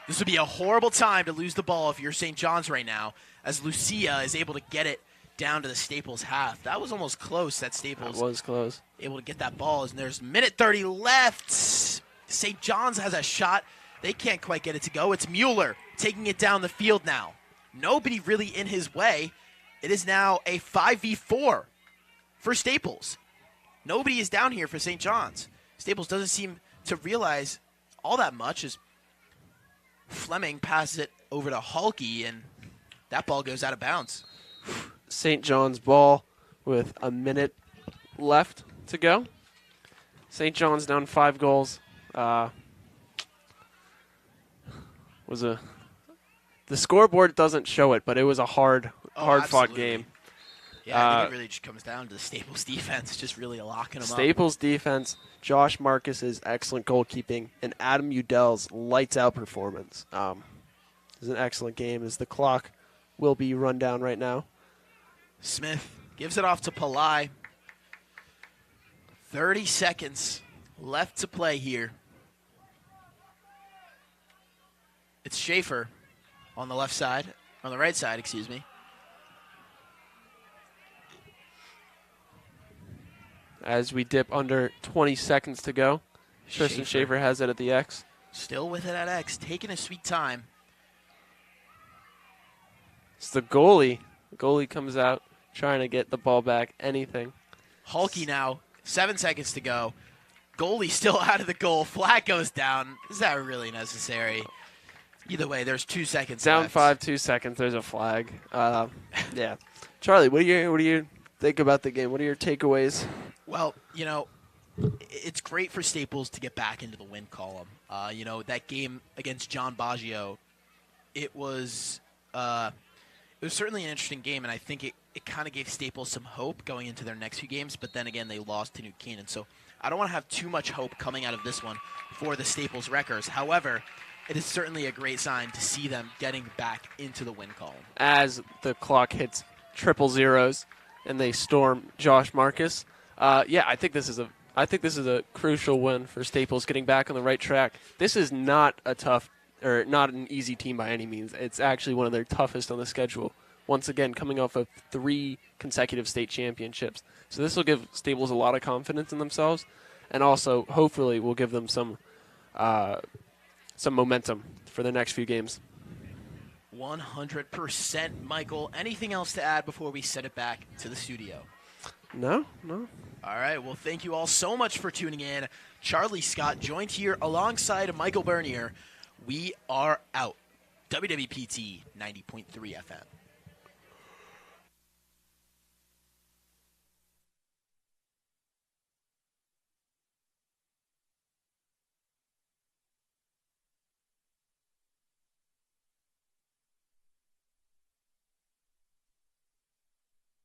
This would be a horrible time to lose the ball if you're St. John's right now, as Lucia is able to get it down to the Staples half. That was almost close, that Staples That was close. able to get that ball. And there's minute 30 left. St. John's has a shot. They can't quite get it to go. It's Mueller taking it down the field now. Nobody really in his way. It is now a 5v4 for Staples. Nobody is down here for St. John's. Staples doesn't seem to realize all that much as Fleming passes it over to Halke, and that ball goes out of bounds. St. John's ball with a minute left to go. St. John's down 5 goals. The scoreboard doesn't show it, but it was a hard fought absolutely. game. Yeah, I think it really just comes down to the Staples defense, just really locking them up. Staples defense, Josh Marcus's excellent goalkeeping, and Adam Udell's lights out performance. It was an excellent game as the clock will be run down right now. Smith gives it off to Pillai. 30 seconds left to play here. It's Schaefer on the left side, on the right side, excuse me. as we dip under 20 seconds to go. Tristan Schaefer has it at the X. Still with it at X, taking a sweet time. It's the goalie. The goalie comes out trying to get the ball back. Anything. Hulky now, 7 seconds to go. Goalie still out of the goal. Flag goes down. Is that really necessary? Either way, there's 2 seconds Down left. 5, 2 seconds. There's a flag. Yeah. Charlie, what do you think about the game? What are your takeaways? Well, it's great for Staples to get back into the win column. That game against John Baggio, it was certainly an interesting game, and I think it kind of gave Staples some hope going into their next few games, but then again, they lost to New Canaan. So I don't want to have too much hope coming out of this one for the Staples Wreckers. However, it is certainly a great sign to see them getting back into the win column. As the clock hits triple zeros and they storm Josh Marcus, I think this is a crucial win for Staples getting back on the right track. This is not not an easy team by any means. It's actually one of their toughest on the schedule. Once again, coming off of 3 consecutive state championships. So this will give Staples a lot of confidence in themselves, and also hopefully will give them some momentum for the next few games. 100%, Michael. Anything else to add before we send it back to the studio? No. All right, well, thank you all so much for tuning in. Charlie Scott joined here alongside Michael Bernier. We are out. WWPT 90.3 FM.